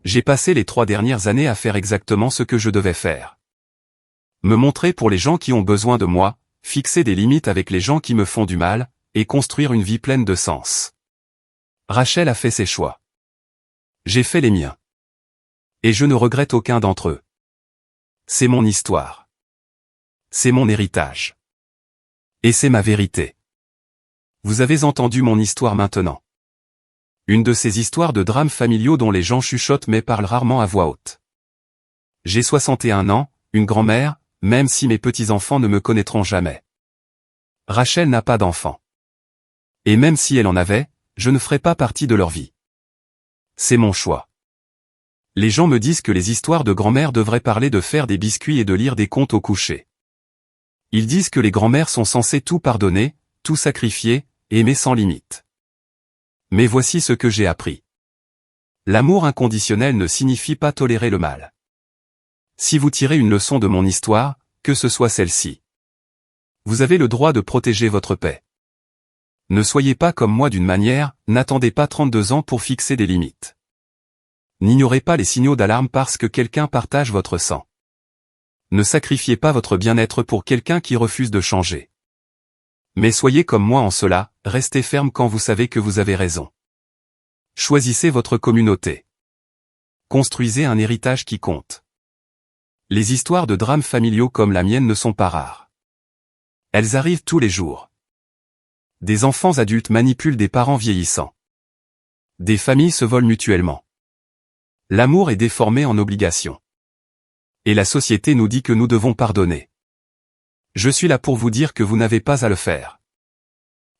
J'ai passé les 3 dernières années à faire exactement ce que je devais faire. Me montrer pour les gens qui ont besoin de moi, fixer des limites avec les gens qui me font du mal, et construire une vie pleine de sens. Rachel a fait ses choix. J'ai fait les miens. Et je ne regrette aucun d'entre eux. C'est mon histoire. C'est mon héritage. Et c'est ma vérité. Vous avez entendu mon histoire maintenant. Une de ces histoires de drames familiaux dont les gens chuchotent mais parlent rarement à voix haute. J'ai 61 ans, une grand-mère, même si mes petits-enfants ne me connaîtront jamais. Rachel n'a pas d'enfants. Et même si elle en avait, je ne ferai pas partie de leur vie. C'est mon choix. Les gens me disent que les histoires de grand-mère devraient parler de faire des biscuits et de lire des contes au coucher. Ils disent que les grand-mères sont censées tout pardonner, tout sacrifier, aimer sans limite. Mais voici ce que j'ai appris. L'amour inconditionnel ne signifie pas tolérer le mal. Si vous tirez une leçon de mon histoire, que ce soit celle-ci. Vous avez le droit de protéger votre paix. Ne soyez pas comme moi d'une manière, n'attendez pas 32 ans pour fixer des limites. N'ignorez pas les signaux d'alarme parce que quelqu'un partage votre sang. Ne sacrifiez pas votre bien-être pour quelqu'un qui refuse de changer. Mais soyez comme moi en cela, restez ferme quand vous savez que vous avez raison. Choisissez votre communauté. Construisez un héritage qui compte. Les histoires de drames familiaux comme la mienne ne sont pas rares. Elles arrivent tous les jours. Des enfants adultes manipulent des parents vieillissants. Des familles se volent mutuellement. L'amour est déformé en obligation. Et la société nous dit que nous devons pardonner. Je suis là pour vous dire que vous n'avez pas à le faire.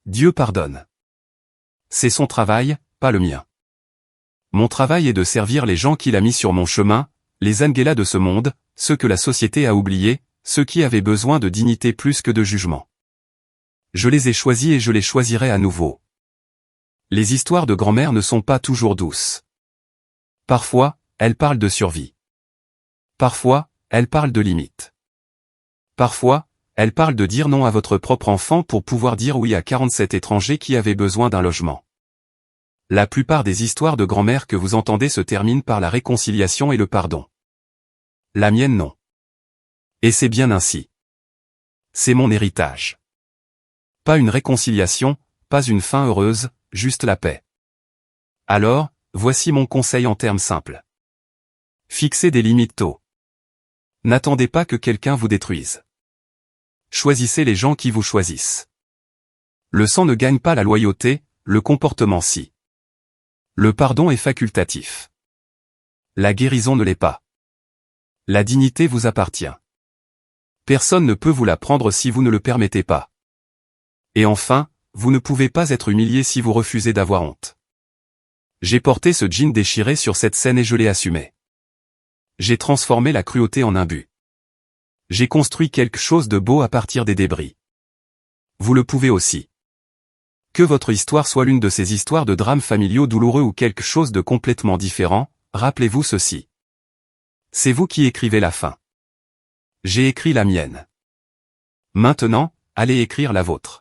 Dieu pardonne. C'est son travail, pas le mien. Mon travail est de servir les gens qu'il a mis sur mon chemin, les Angela de ce monde, ceux que la société a oubliés, ceux qui avaient besoin de dignité plus que de jugement. Je les ai choisis et je les choisirai à nouveau. Les histoires de grand-mère ne sont pas toujours douces. Parfois, elles parlent de survie. Parfois, elles parlent de limites. Parfois, elles parlent de dire non à votre propre enfant pour pouvoir dire oui à 47 étrangers qui avaient besoin d'un logement. La plupart des histoires de grand-mère que vous entendez se terminent par la réconciliation et le pardon. La mienne non. Et c'est bien ainsi. C'est mon héritage. Pas une réconciliation, pas une fin heureuse, juste la paix. Alors, voici mon conseil en termes simples. Fixez des limites tôt. N'attendez pas que quelqu'un vous détruise. Choisissez les gens qui vous choisissent. Le sang ne gagne pas la loyauté, le comportement si. Le pardon est facultatif. La guérison ne l'est pas. La dignité vous appartient. Personne ne peut vous la prendre si vous ne le permettez pas. Et enfin, vous ne pouvez pas être humilié si vous refusez d'avoir honte. J'ai porté ce jean déchiré sur cette scène et je l'ai assumé. J'ai transformé la cruauté en un but. J'ai construit quelque chose de beau à partir des débris. Vous le pouvez aussi. Que votre histoire soit l'une de ces histoires de drames familiaux douloureux ou quelque chose de complètement différent, rappelez-vous ceci. C'est vous qui écrivez la fin. J'ai écrit la mienne. Maintenant, allez écrire la vôtre.